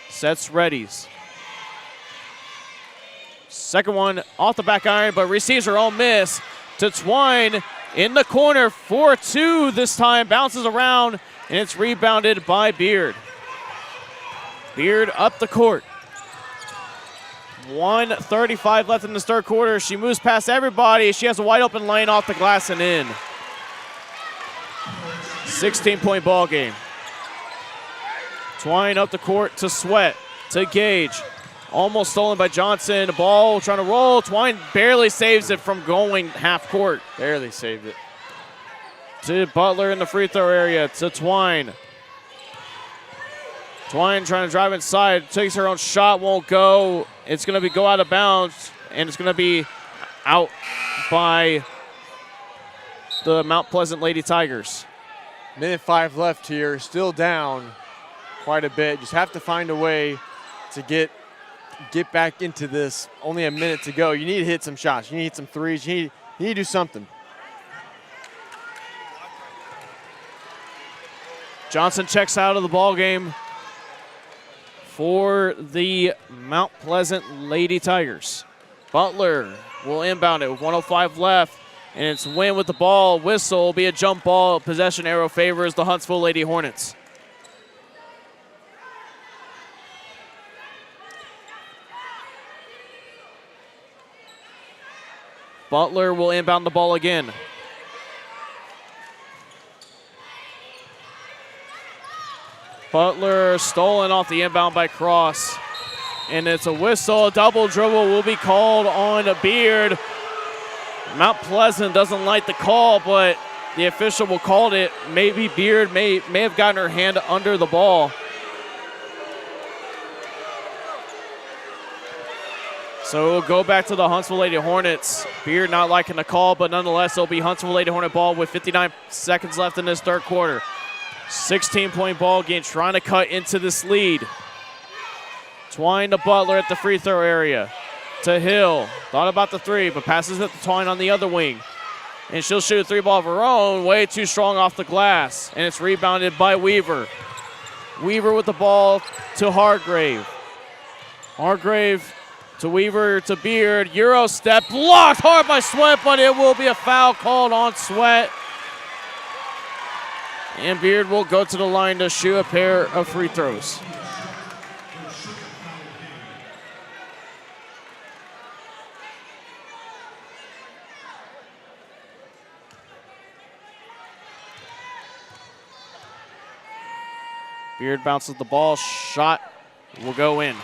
Sets readies. Second one off the back iron, but receives her own miss to Twine in the corner. 4-2 this time. Bounces around, and it's rebounded by Beard. Beard up the court. 1:35 left in the third quarter. She moves past everybody. She has a wide open lane off the glass and in. 16-point ball game. Twine up the court to Sweat, to Gage. Almost stolen by Johnson. The ball trying to roll. Twine barely saves it from going half court. Barely saved it. To Butler in the free throw area, to Twine. Twine trying to drive inside, takes her own shot, won't go. It's going to go out of bounds, and it's going to be out by the Mount Pleasant Lady Tigers. Minute 5 left here, still down quite a bit. Just have to find a way to get back into this. Only a minute to go. You need to hit some shots. You need to hit some threes. You need to do something. Johnson checks out of the ball game for the Mount Pleasant Lady Tigers. Butler will inbound it with 1:05 left, and it's Wynn with the ball. Whistle will be a jump ball. Possession arrow favors the Huntsville Lady Hornets. Butler will inbound the ball again. Butler stolen off the inbound by Cross. And it's a whistle. Double dribble will be called on Beard. Mount Pleasant doesn't like the call, but the official will call it. Maybe Beard may have gotten her hand under the ball. So we'll go back to the Huntsville Lady Hornets. Beard not liking the call, but nonetheless, it'll be Huntsville Lady Hornet ball with 59 seconds left in this third quarter. 16-point ball game, trying to cut into this lead. Twine to Butler at the free throw area. To Hill. Thought about the three, but passes it to Twine on the other wing. And she'll shoot a three ball of her own. Way too strong off the glass. And it's rebounded by Weaver. Weaver with the ball to Hargrave. Hargrave to Weaver to Beard. Euro step blocked hard by Sweat, but it will be a foul called on Sweat. And Beard will go to the line to shoot a pair of free throws. Beard bounces the ball, shot will go in.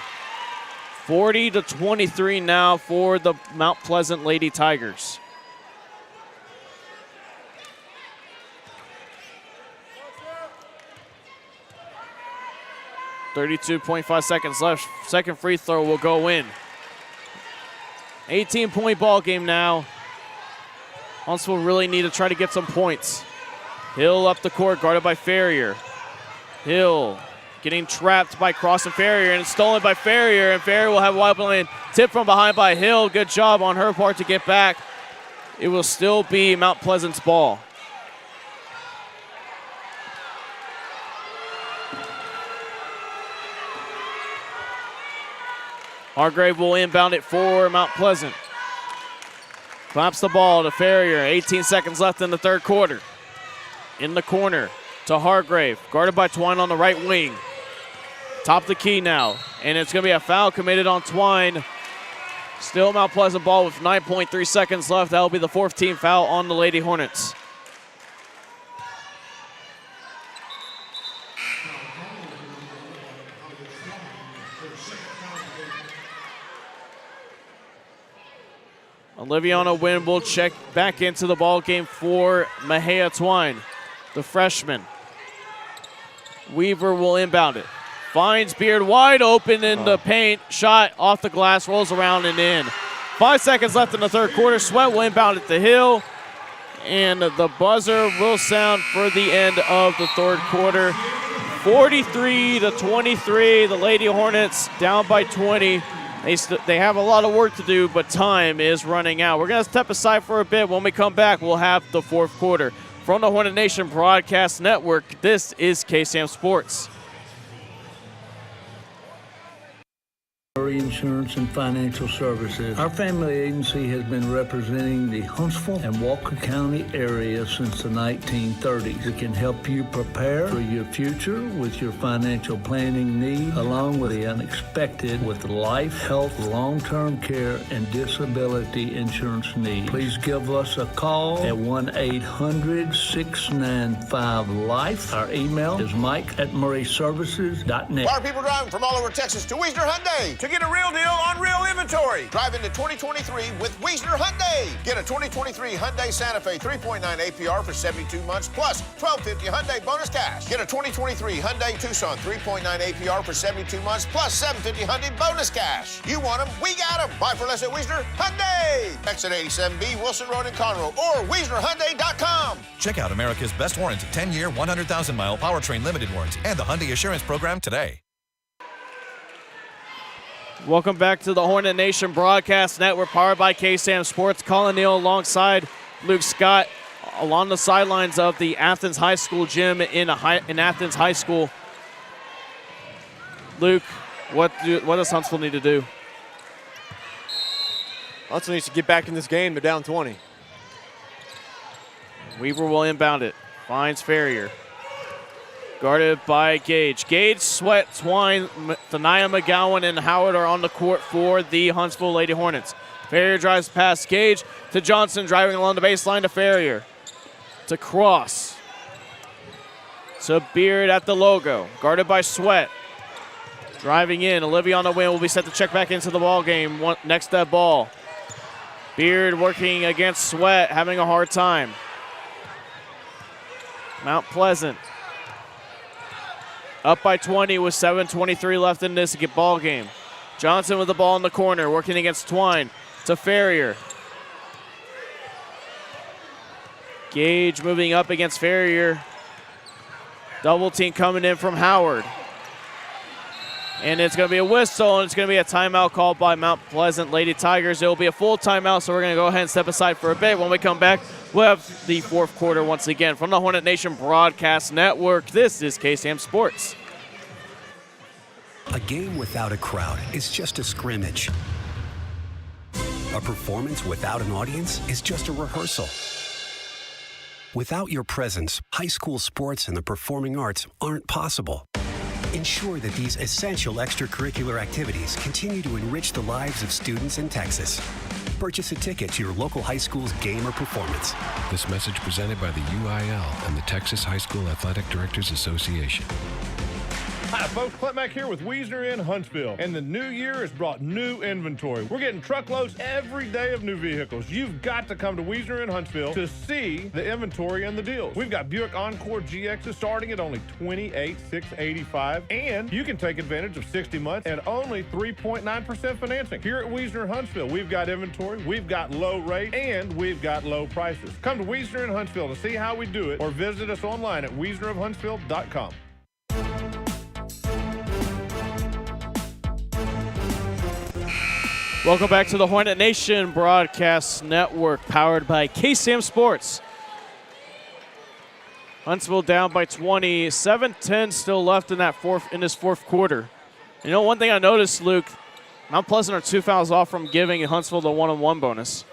40-23 now for the Mount Pleasant Lady Tigers. .5 seconds left. Second free throw will go in. 18-point ball game now. Huntsville really need to try to get some points. Hill up the court, guarded by Ferrier. Hill getting trapped by Cross and Ferrier, and it's stolen by Ferrier, and Ferrier will have a wide open lane. Tip from behind by Hill. Good job on her part to get back. It will still be Mount Pleasant's ball. Hargrave will inbound it for Mount Pleasant. Claps the ball to Ferrier. 18 seconds left in the third quarter. In the corner to Hargrave. Guarded by Twine on the right wing. Top the key now. And it's going to be a foul committed on Twine. Still Mount Pleasant ball with 9.3 seconds left. That will be the fourth team foul on the Lady Hornets. Oliviana Wynn will check back into the ball game for Mahia Twine, the freshman. Weaver will inbound it. Finds Beard wide open in the paint. Shot off the glass, rolls around and in. 5 seconds left in the third quarter. Sweat will inbound it to Hill. And the buzzer will sound for the end of the third quarter. 43-23, the Lady Hornets down by 20. They have a lot of work to do, but time is running out. We're going to step aside for a bit. When we come back, we'll have the fourth quarter. From the Hornet Nation Broadcast Network, this is KSAM Sports. Insurance and Financial Services. Our family agency has been representing the Huntsville and Walker County area since the 1930s. We can help you prepare for your future with your financial planning needs, along with the unexpected with life, health, long-term care, and disability insurance needs. Please give us a call at 1-800-695-LIFE. Our email is mike@murrayservices.net. Why are people driving from all over Texas to Wiesner Hyundai to get a real deal on real inventory? Drive into 2023 with Wiesner Hyundai. Get a 2023 Hyundai Santa Fe 3.9 APR for 72 months plus $1,250 Hyundai bonus cash. Get a 2023 Hyundai Tucson 3.9 APR for 72 months plus $750 Hyundai bonus cash. You want them, we got them. Buy for less at Wiesner Hyundai. Exit 87B, Wilson Road in Conroe, or WiesnerHyundai.com. Check out America's best warranty, 10-year, 100,000-mile powertrain limited warranty, and the Hyundai Assurance Program today. Welcome back to the Hornet Nation Broadcast Network, powered by KSAM Sports. Collin, Neill alongside Luke Scott along the sidelines of the Athens High School gym in Athens High School. Luke, what does Huntsville need to do? Huntsville needs to get back in this game. They're down 20. Weaver will inbound it. Finds Ferrier. Guarded by Gage. Gage, Sweat, Twine, Thania McGowan, and Howard are on the court for the Huntsville Lady Hornets. Ferrier drives past Gage to Johnson, driving along the baseline to Ferrier. To Cross. To Beard at the logo. Guarded by Sweat. Driving in. Olivia on the wing will be set to check back into the ball game. Next step ball. Beard working against Sweat, having a hard time. Mount Pleasant up by 20 with 7:23 left in this ball game. Johnson with the ball in the corner, working against Twine to Ferrier. Gage moving up against Ferrier. Double team coming in from Howard. And it's going to be a whistle, and it's going to be a timeout called by Mount Pleasant Lady Tigers. It will be a full timeout, so we're going to go ahead and step aside for a bit. When we come back, we'll have the fourth quarter once again. From the Hornet Nation Broadcast Network, this is KSAM Sports. A game without a crowd is just a scrimmage. A performance without an audience is just a rehearsal. Without your presence, high school sports and the performing arts aren't possible. Ensure that these essential extracurricular activities continue to enrich the lives of students in Texas. Purchase a ticket to your local high school's game or performance. This message presented by the UIL and the Texas High School Athletic Directors Association. Hi, folks. Clint Mack here with Wiesner in Huntsville. And the new year has brought new inventory. We're getting truckloads every day of new vehicles. You've got to come to Wiesner in Huntsville to see the inventory and the deals. We've got Buick Encore GXs starting at only $28,685. And you can take advantage of 60 months and only 3.9% financing. Here at Wiesner in Huntsville, we've got inventory, we've got low rate, and we've got low prices. Come to Wiesner in Huntsville to see how we do it, or visit us online at wiesnerofhuntsville.com. Welcome back to the Hornet Nation Broadcast Network, powered by KSAM Sports. Huntsville down by 20, 7:10 still left in this fourth quarter. You know, one thing I noticed, Luke, Mount Pleasant are 2 fouls off from giving Huntsville the 1-on-1 bonus.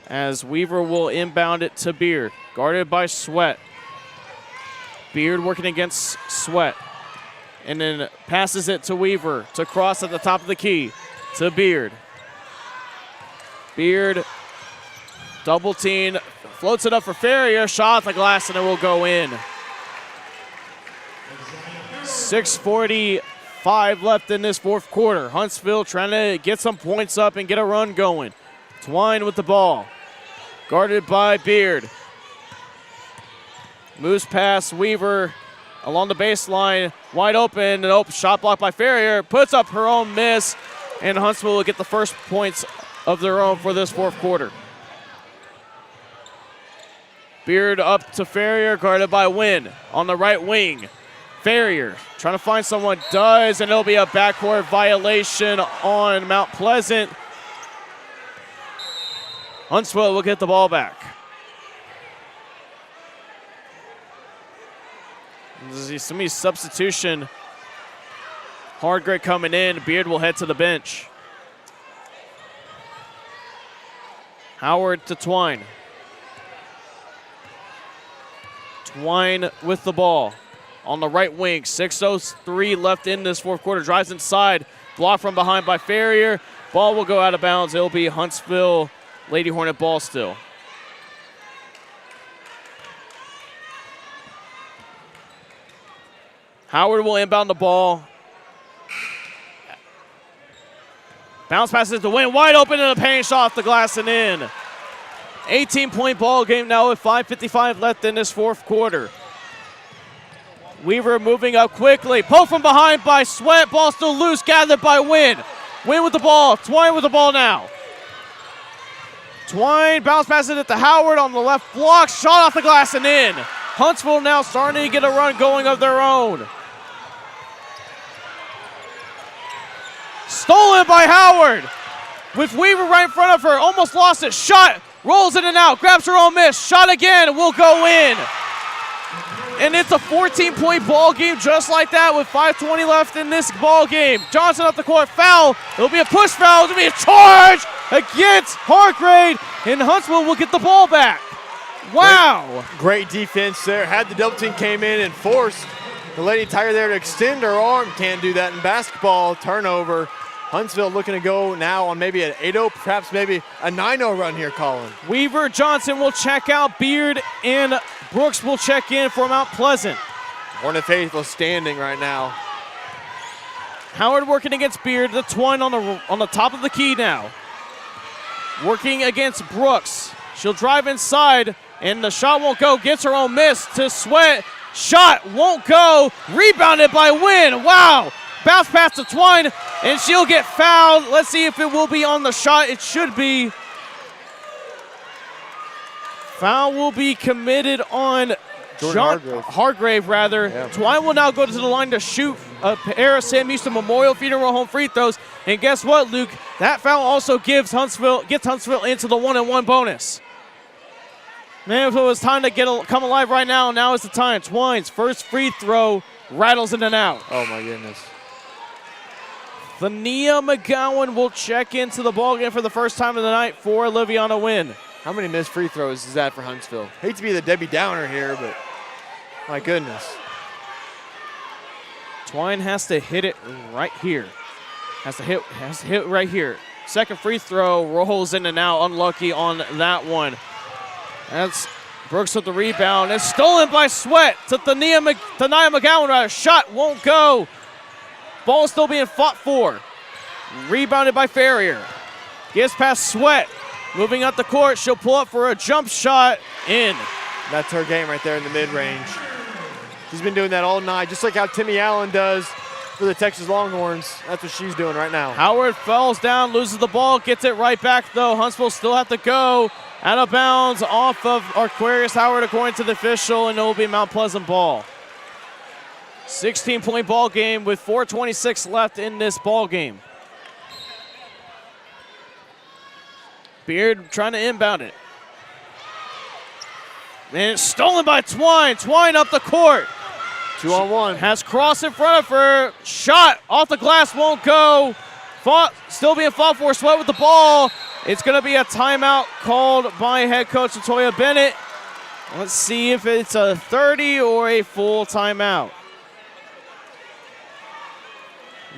As Weaver will inbound it to Beard, guarded by Sweat. Beard working against Sweat. And then passes it to Weaver to Cross at the top of the key to Beard. Beard, double team, floats it up for Ferrier, shot at the glass, and it will go in. 6:45 left in this fourth quarter. Huntsville trying to get some points up and get a run going. Twine with the ball, guarded by Beard. Moves past Weaver along the baseline, wide open, and shot blocked by Ferrier, puts up her own miss, and Huntsville will get the first points of their own for this fourth quarter. Beard up to Farrier, guarded by Wynn on the right wing. Farrier trying to find someone, does, and it'll be a backcourt violation on Mount Pleasant. Huntsville will get the ball back. Some substitution. Hardgrave coming in. Beard will head to the bench. Howard to Twine. Twine with the ball on the right wing. 6:03 left in this fourth quarter. Drives inside. Blocked from behind by Farrier. Ball will go out of bounds. It'll be Huntsville Lady Hornet ball still. Howard will inbound the ball. Bounce passes to Wynn. Wide open in the paint. Shot off the glass and in. 18-point ball game now with 5:55 left in this fourth quarter. Weaver moving up quickly. Pull from behind by Sweat. Ball still loose. Gathered by Wynn. Wynn with the ball. Twine with the ball now. Twine bounce passes it to Howard on the left block. Shot off the glass and in. Huntsville now starting to get a run going of their own. Stolen by Howard. With Weaver right in front of her. Almost lost it. Shot. Rolls in and out. Grabs her own miss. Shot again. Will go in. And it's a 14-point ball game just like that with 5:20 left in this ball game. Johnson up the court. Foul. It'll be a push foul. It'll be a charge against Hargrave. And Huntsville will get the ball back. Wow. Great defense there. Had the double team came in and forced the Lady Tiger there to extend her arm. Can't do that in basketball. Turnover. Huntsville looking to go now on maybe an 8-0, perhaps maybe a 9-0 run here, Collin. Weaver, Johnson will check out. Beard and Brooks will check in for Mount Pleasant. Hornet faithful standing right now. Howard working against Beard. The Twine on the top of the key now. Working against Brooks. She'll drive inside, and the shot won't go. Gets her own miss to Sweat. Shot won't go. Rebounded by Wynn. Wow. Bounce pass to Twine, and she'll get fouled. Let's see if it will be on the shot. It should be. Foul will be committed on Hargrave. Yeah. Twine will now go to the line to shoot a pair of Sam Houston Memorial Funeral Home free throws. And guess what, Luke? That foul also gets Huntsville into the 1-and-1 bonus. Man, if it was time to come alive right now, now is the time. Twine's first free throw rattles in and out. Oh, my goodness. Thania McGowan will check into the ballgame for the first time of the night for Liviana Wynn. How many missed free throws is that for Huntsville? Hate to be the Debbie Downer here, but my goodness. Twine has to hit it right here. Has to hit right here. Second free throw rolls in and out. Unlucky on that one. That's Brooks with the rebound. It's stolen by Sweat to Thania McGowan. Shot won't go. Ball still being fought for. Rebounded by Farrier. Gets past Sweat. Moving up the court. She'll pull up for a jump shot. In. That's her game right there in the mid-range. She's been doing that all night, just like how Timmy Allen does for the Texas Longhorns. That's what she's doing right now. Howard falls down, loses the ball, gets it right back, though. Huntsville still have to go. Out of bounds off of Aquarius Howard, according to the official, and it will be Mount Pleasant ball. 16-point ball game with 4:26 left in this ball game. Beard trying to inbound it. And it's stolen by Twine. Twine up the court. 2-on-1. Has Cross in front of her. Shot off the glass won't go. Still being fought for. Sweat with the ball. It's going to be a timeout called by head coach Latoya Bennett. Let's see if it's a 30 or a full timeout.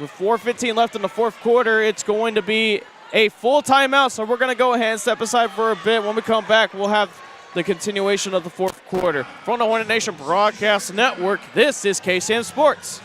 With 4:15 left in the fourth quarter, it's going to be a full timeout, so we're going to go ahead and step aside for a bit. When we come back, we'll have the continuation of the fourth quarter. From the Hornet Nation Broadcast Network, this is KSAM Sports.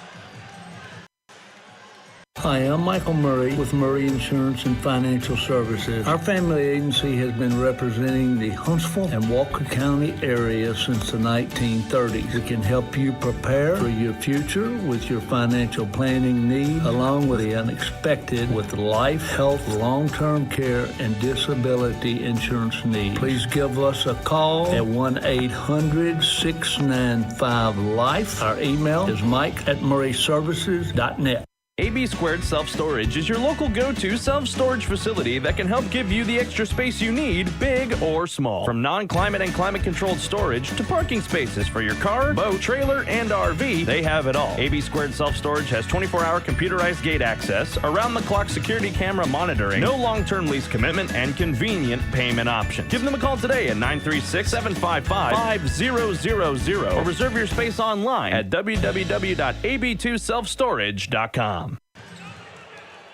Hi, I'm Michael Murray with Murray Insurance and Financial Services. Our family agency has been representing the Huntsville and Walker County area since the 1930s. We can help you prepare for your future with your financial planning needs, along with the unexpected with life, health, long-term care, and disability insurance needs. Please give us a call at 1-800-695-LIFE. Our email is mike@murrayservices.net. AB2 Self Storage is your local go-to self-storage facility that can help give you the extra space you need, big or small. From non-climate and climate-controlled storage to parking spaces for your car, boat, trailer, and RV, they have it all. AB2 Self Storage has 24-hour computerized gate access, around-the-clock security camera monitoring, no long-term lease commitment, and convenient payment options. Give them a call today at 936-755-5000 or reserve your space online at www.ab2selfstorage.com.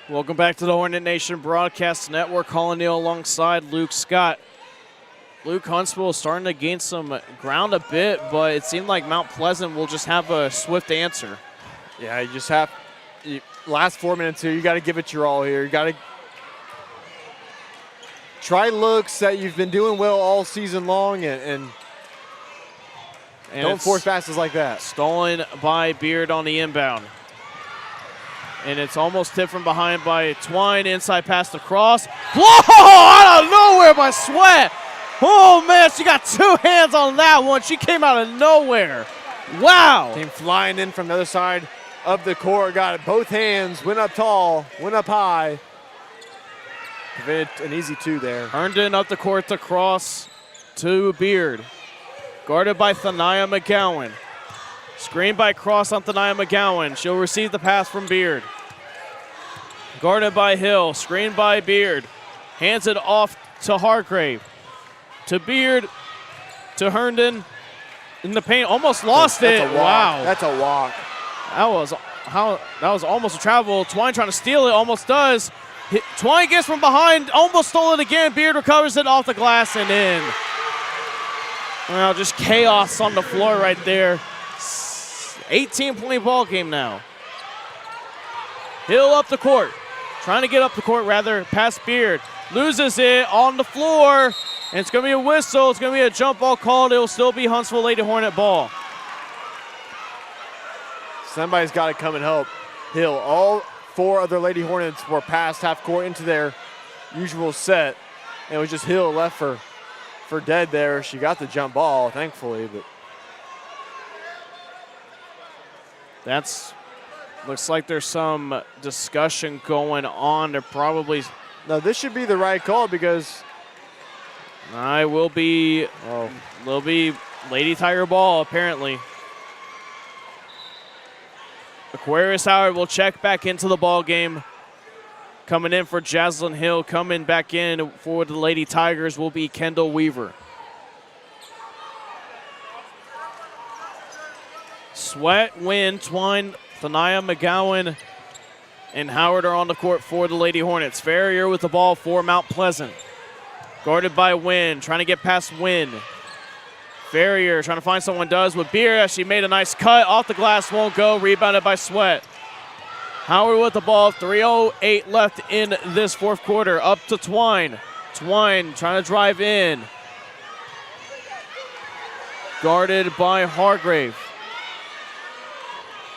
Welcome back to the Hornet Nation Broadcast Network. Collin, Neill alongside Luke Scott. Luke, Huntsville is starting to gain some ground a bit, but it seemed like Mount Pleasant will just have a swift answer. Yeah, you just have last 4 minutes here. You got to give it your all here. You got to try looks that you've been doing well all season long, and don't force passes like that. Stolen by Beard on the inbound. And it's almost tipped from behind by Twine. Inside pass to Cross. Whoa! Out of nowhere by Sweat. Oh, man, she got two hands on that one. She came out of nowhere. Wow. Came flying in from the other side of the court. Got it both hands. Went up tall. Went up high. Prevented an easy two there. Herndon up the court to Cross to Beard. Guarded by Thania McGowan. Screen by Cross on Thania McGowan. She'll receive the pass from Beard. Guarded by Hill. Screened by Beard. Hands it off to Hargrave. To Beard. To Herndon. In the paint. Almost lost it. Wow. That's a walk. That was almost a travel. Twine trying to steal it. Almost does. Twine gets from behind. Almost stole it again. Beard recovers it off the glass and in. Well, just chaos on the floor right there. 18-point ball game now. Hill up the court. Trying to get up the court, rather, past Beard. Loses it on the floor. And it's going to be a whistle. It's going to be a jump ball called. It will still be Huntsville Lady Hornet ball. Somebody's got to come and help Hill. All four other Lady Hornets were past half court into their usual set. And it was just Hill left for dead there. She got the jump ball, thankfully, but looks like there's some discussion going on. They're probably. No, this should be the right call because. Will be Lady Tiger ball, apparently. Aquarius Howard will check back into the ball game. Coming in for Jaslyn Hill, coming back in for the Lady Tigers will be Kendall Weaver. Sweat, Wynn, Twine, Thania McGowan, and Howard are on the court for the Lady Hornets. Farrier with the ball for Mount Pleasant. Guarded by Wynn, trying to get past Wynn. Farrier trying to find someone does with Beer. She made a nice cut. Off the glass, won't go. Rebounded by Sweat. Howard with the ball. 3:08 left in this fourth quarter. Up to Twine. Twine trying to drive in. Guarded by Hargrave.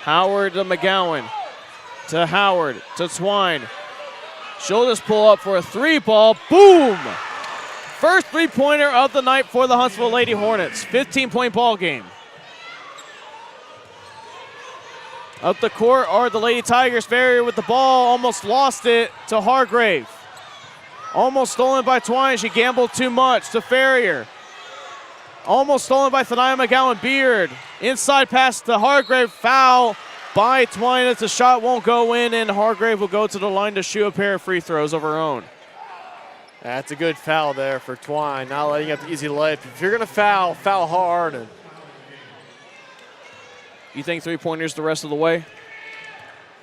Howard to McGowan. To Howard. To Twine. She'll just pull up for a three ball. Boom! First three-pointer of the night for the Huntsville Lady Hornets. 15-point ball game. Up the court are the Lady Tigers. Farrier with the ball. Almost lost it to Hargrave. Almost stolen by Twine. She gambled too much to Farrier. Almost stolen by Thania McGowan. Beard. Inside pass to Hargrave. Foul by Twine. It's a shot won't go in, and Hargrave will go to the line to shoot a pair of free throws of her own. That's a good foul there for Twine, not letting up the easy layup. If you're going to foul hard. And you think three-pointers the rest of the way?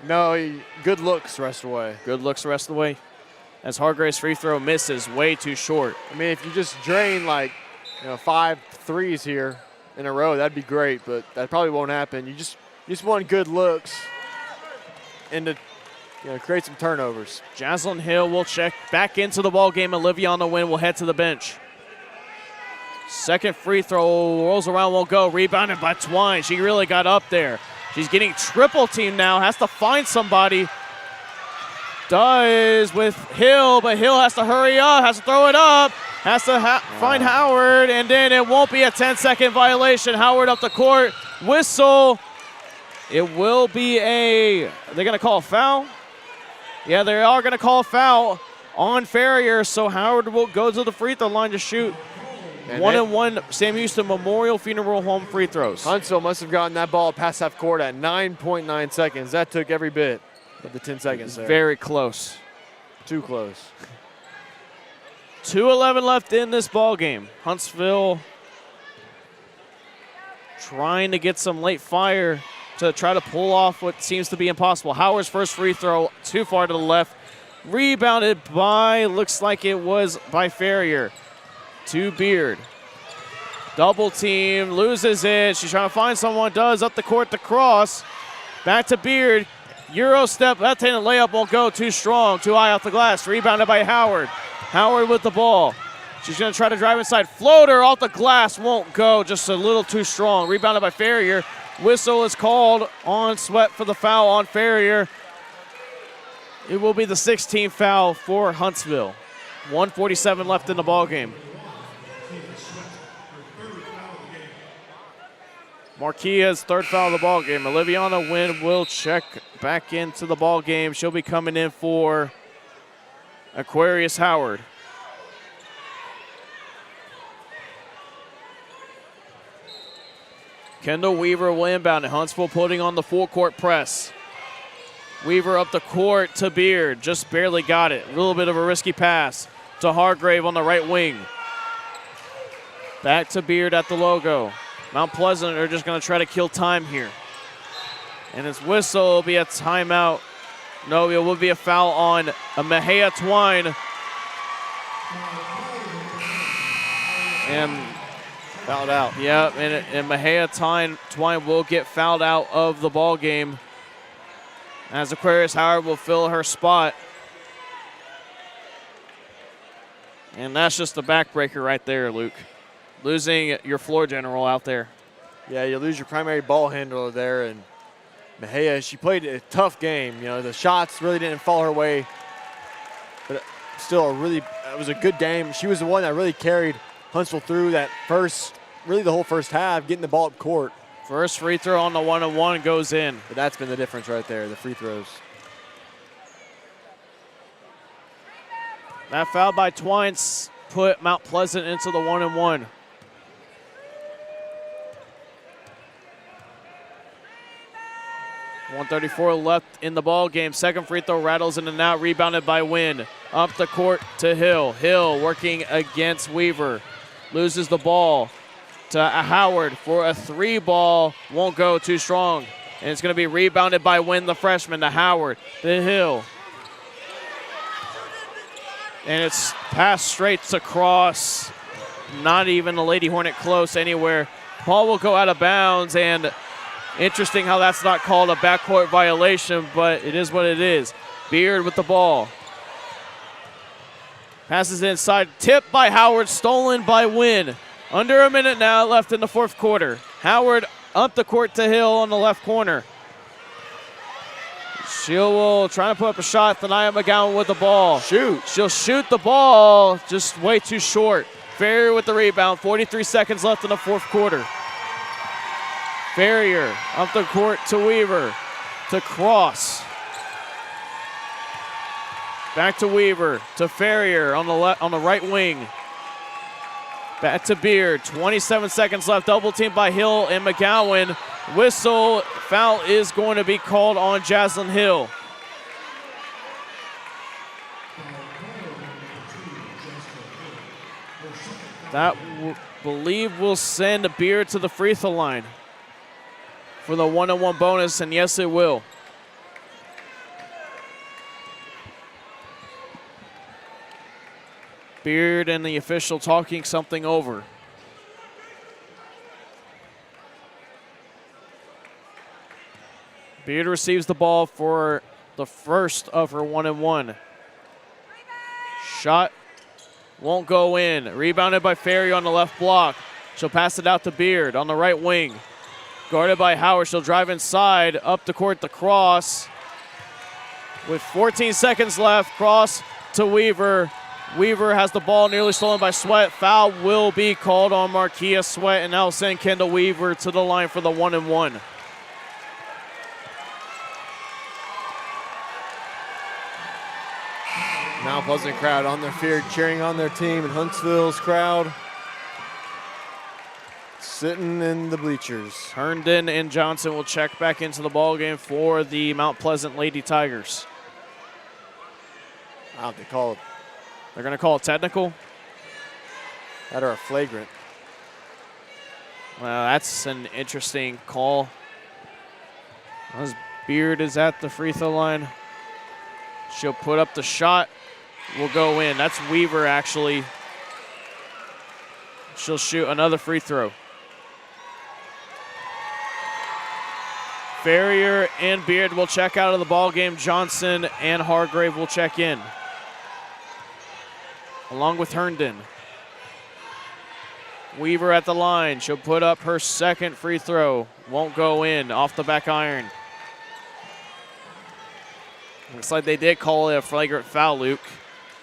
No, good looks the rest of the way. Good looks the rest of the way. As Hargrave's free throw misses, way too short. I mean, if you just drain 5 threes here in a row, that'd be great, but that probably won't happen. You just want good looks. And create some turnovers. Jaslyn Hill will check back into the ball game. Olivia on the win will head to the bench. Second free throw rolls around, won't go. Rebounded by Twine. She really got up there. She's getting triple teamed now. Has to find somebody. Does with Hill, but Hill has to hurry up. Has to throw it up. Has to find Howard, and then it won't be a 10-second violation. Howard up the court. Whistle. It will be they're going to call a foul? Yeah, they are going to call a foul on Farrier, so Howard will go to the free throw line to shoot. And 1-and-1 Sam Houston Memorial Funeral Home free throws. Huntsville must have gotten that ball past half court at 9.9 seconds. That took every bit of the 10 seconds there. Very close. Too close. 2:11 left in this ball game. Huntsville trying to get some late fire to try to pull off what seems to be impossible. Howard's first free throw too far to the left. Rebounded by, looks like it was by Farrier. To Beard. Double team, loses it. She's trying to find someone, does up the court to cross. Back to Beard. Euro step, that layup won't go, too strong, too high off the glass. Rebounded by Howard. Howard with the ball. She's going to try to drive inside. Floater off the glass, won't go, just a little too strong. Rebounded by Farrier. Whistle is called on Sweat for the foul on Farrier. It will be the 16th foul for Huntsville. 1:47 left in the ball game. Marquia's third foul of the ball game. Oliviana Wynn will check back into the ball game. She'll be coming in for Aquarius Howard. Kendall Weaver will inbound it. Huntsville putting on the full court press. Weaver up the court to Beard. Just barely got it. A little bit of a risky pass to Hargrave on the right wing. Back to Beard at the logo. Mount Pleasant are just going to try to kill time here. And his whistle will be a timeout. No, it will be a foul on Mejia Twine. And fouled out. Yeah, and Mejia Twine will get fouled out of the ball game as Aquarius Howard will fill her spot. And that's just a backbreaker right there, Luke. Losing your floor general out there. Yeah, you lose your primary ball handler there, and Mejia, she played a tough game. You know, the shots really didn't fall her way, but still it was a good game. She was the one that really carried Huntsville through that the whole first half, getting the ball up court. First free throw on the 1-on-1 goes in. But that's been the difference right there, the free throws. That foul by Twines put Mount Pleasant into the 1-on-1. .134 left in the ball game. Second free throw rattles in and out, rebounded by Wynn. Up the court to Hill. Hill working against Weaver. Loses the ball to Howard for a three ball. Won't go, too strong. And it's going to be rebounded by Wynn, the freshman, to Howard. To Hill. And it's passed straight to Cross. Not even the Lady Hornet close anywhere. Ball will go out of bounds, and interesting how that's not called a backcourt violation, but it is what it is. Beard with the ball. Passes inside, tipped by Howard, stolen by Wynn. Under a minute now left in the fourth quarter. Howard up the court to Hill on the left corner. She will try to put up a shot. Thania McGowan with the ball. She'll shoot the ball, just way too short. Farrier with the rebound, 43 seconds left in the fourth quarter. Farrier up the court to Weaver, to Cross. Back to Weaver, to Farrier on the right wing. Back to Beard, 27 seconds left, double team by Hill and McGowan. Whistle, foul is going to be called on Jaslyn Hill. That, believe, will send Beard to the free throw line for the 1-on-1 bonus, and yes, it will. Beard and the official talking something over. Beard receives the ball for the first of her 1-and-1. Shot won't go in. Rebounded by Ferry on the left block. She'll pass it out to Beard on the right wing. Guarded by Howard. She'll drive inside, up the court, the cross. With 14 seconds left, cross to Weaver. Weaver has the ball nearly stolen by Sweat. Foul will be called on Marquia Sweat, and that'll send Kendall Weaver to the line for the 1-and-1. Mount Pleasant crowd on their field cheering on their team, and Huntsville's crowd sitting in the bleachers. Herndon and Johnson will check back into the ball game for the Mount Pleasant Lady Tigers. Wow, they call it. They're going to call it technical. That or a flagrant. Well, that's an interesting call. As Beard is at the free throw line. She'll put up the shot. Will go in. That's Weaver, actually. She'll shoot another free throw. Ferrier and Beard will check out of the ball game. Johnson and Hargrave will check in, along with Herndon. Weaver at the line. She'll put up her second free throw. Won't go in. Off the back iron. Looks like they did call it a flagrant foul, Luke,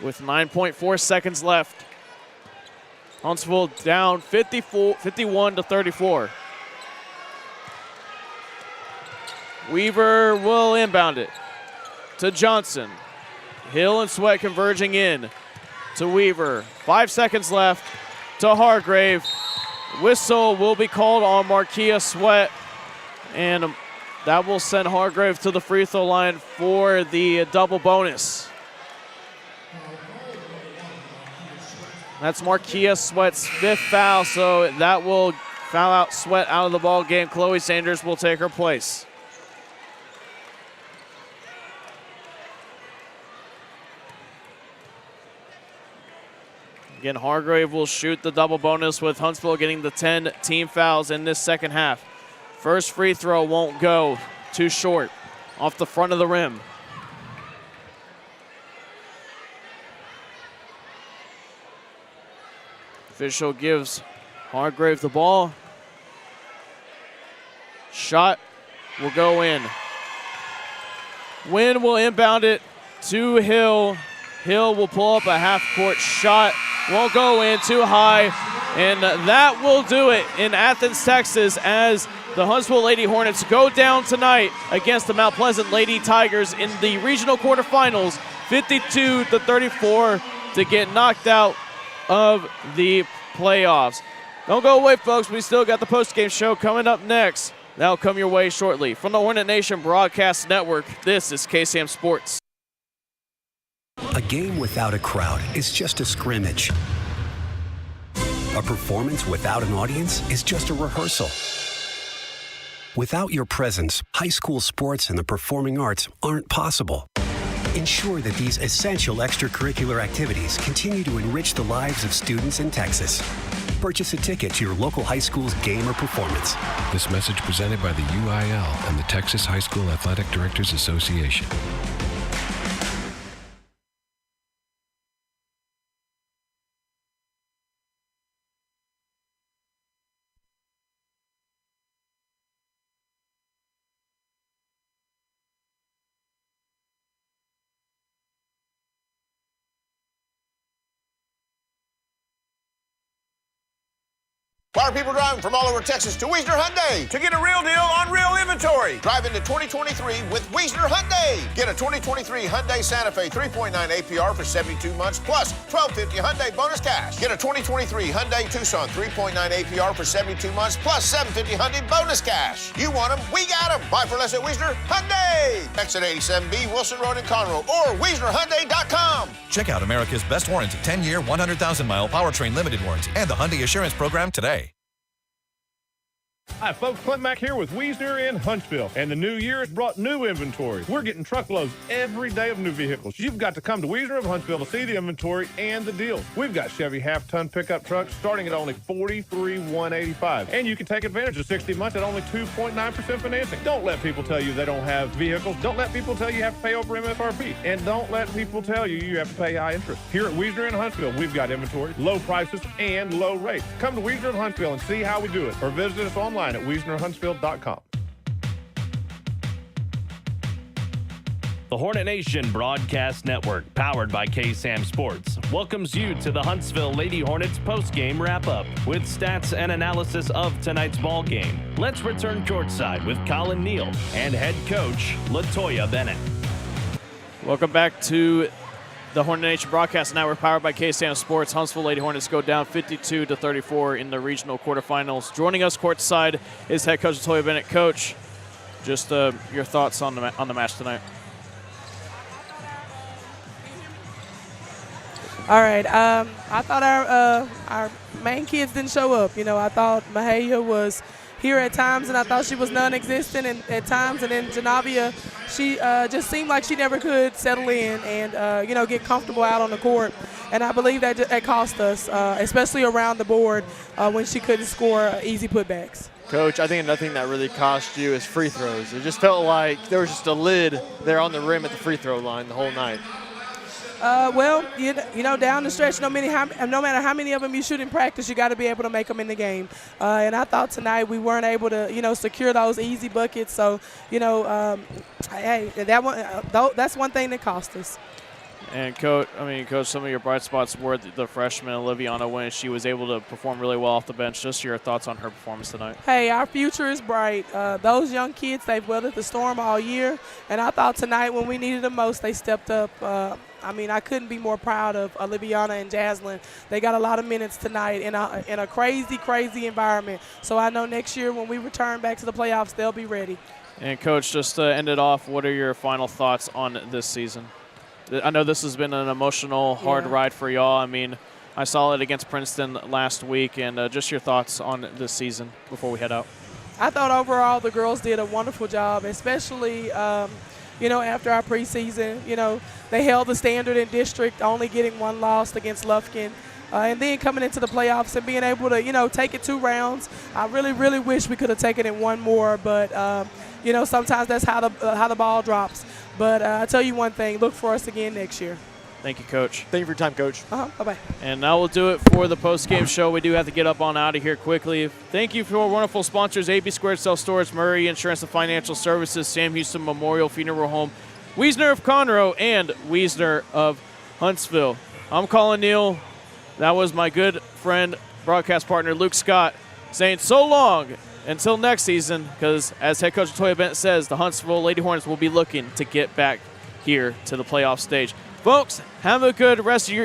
with 9.4 seconds left. Huntsville down 51-34. Weaver will inbound it to Johnson. Hill and Sweat converging in to Weaver. 5 seconds left to Hargrave. Whistle will be called on Marquia Sweat, and that will send Hargrave to the free throw line for the double bonus. That's Marquia Sweat's 5th foul, so that will foul out Sweat out of the ball game. Chloe Sanders will take her place. Again, Hargrave will shoot the double bonus, with Huntsville getting the 10 team fouls in this second half. First free throw won't go. Too short. Off the front of the rim. Official gives Hargrave the ball. Shot will go in. Wynn will inbound it to Hill. Hill will pull up a half-court shot. Won't go in, too high. And that will do it in Athens, Texas, as the Huntsville Lady Hornets go down tonight against the Mount Pleasant Lady Tigers in the regional quarterfinals, 52-34, to get knocked out of the playoffs. Don't go away, folks. We still got the postgame show coming up next. That'll come your way shortly. From the Hornet Nation Broadcast Network, this is KSAM Sports. A game without a crowd is just a scrimmage. A performance without an audience is just a rehearsal. Without your presence, high school sports and the performing arts aren't possible. Ensure that these essential extracurricular activities continue to enrich the lives of students in Texas. Purchase a ticket to your local high school's game or performance. This message presented by the UIL and the Texas High School Athletic Directors Association. Why are people driving from all over Texas to Wiesner Hyundai to get a real deal on real inventory? Drive into 2023 with Wiesner Hyundai. Get a 2023 Hyundai Santa Fe 3.9 APR for 72 months plus $1,250 Hyundai bonus cash. Get a 2023 Hyundai Tucson 3.9 APR for 72 months plus $750 Hyundai bonus cash. You want them, we got them. Buy for less at Wiesner Hyundai. Exit 87B, Wilson Road in Conroe, or WiesnerHyundai.com. Check out America's best warranty, 10-year, 100,000-mile powertrain limited warranty, and the Hyundai Assurance Program today. Hi, folks. Clint Mack here with Wiesner in Huntsville. And the new year has brought new inventory. We're getting truckloads every day of new vehicles. You've got to come to Wiesner of Huntsville to see the inventory and the deals. We've got Chevy half-ton pickup trucks starting at only $43,185. And you can take advantage of 60 months at only 2.9% financing. Don't let people tell you they don't have vehicles. Don't let people tell you have to pay over MSRP. And don't let people tell you you have to pay high interest. Here at Wiesner in Huntsville, we've got inventory, low prices, and low rates. Come to Wiesner of Huntsville and see how we do it. Or visit us online at WiesnerHuntsville.com. The Hornet Nation Broadcast Network, powered by KSAM Sports, welcomes you to the Huntsville Lady Hornets post-game wrap-up with stats and analysis of tonight's ball game. Let's return courtside with Collin, Neill, and head coach LaToya Bennett. Welcome back to the Hornet Nation Broadcast Network, powered by KSAM Sports. Huntsville Lady Hornets go down 52-34 in the regional quarterfinals. Joining us courtside is head coach LaToya Bennett. Coach, just your thoughts on the match tonight. All right. I thought our main kids didn't show up. You know, I thought Mahaya was here at times, and I thought she was non-existent at times. And then Janavia, she just seemed like she never could settle in and, you know, get comfortable out on the court. And I believe that cost us, especially around the board when she couldn't score easy putbacks. Coach, I think another thing that really cost you is free throws. It just felt like there was just a lid there on the rim at the free throw line the whole night. Well, you know, down the stretch, no matter how many of them you shoot in practice, you got to be able to make them in the game. And I thought tonight we weren't able to, you know, secure those easy buckets. So, you know, hey, that's one thing that cost us. And Coach, some of your bright spots were the freshman Oliviana when she was able to perform really well off the bench. Just your thoughts on her performance tonight. Hey, our future is bright. Those young kids, they've weathered the storm all year. And I thought tonight when we needed them most, they stepped up. I couldn't be more proud of Oliviana and Jaslyn. They got a lot of minutes tonight in a crazy, crazy environment. So I know next year when we return back to the playoffs, they'll be ready. And, Coach, just to end it off, what are your final thoughts on this season? I know this has been an emotional, hard ride for y'all. I mean, I saw it against Princeton last week, and just your thoughts on this season before we head out. I thought overall the girls did a wonderful job, especially you know, after our preseason. You know, they held the standard in district, only getting one loss against Lufkin. And then coming into the playoffs and being able to, you know, take it 2 rounds. I really, really wish we could have taken it 1 more, but, you know, sometimes that's how the ball drops. But I'll tell you one thing, look for us again next year. Thank you, Coach. Thank you for your time, Coach. Bye-bye. And now we'll do it for the post-game show. We do have to get up on out of here quickly. Thank you for our wonderful sponsors, AB2 Self Storage, Murray Insurance and Financial Services, Sam Houston Memorial Funeral Home, Wiesner of Conroe, and Wiesner of Huntsville. I'm Collin, Neill. That was my good friend, broadcast partner, Luke Scott, saying so long until next season, because as head coach LaToya Bennett says, the Huntsville Lady Hornets will be looking to get back here to the playoff stage. Folks, have a good rest of your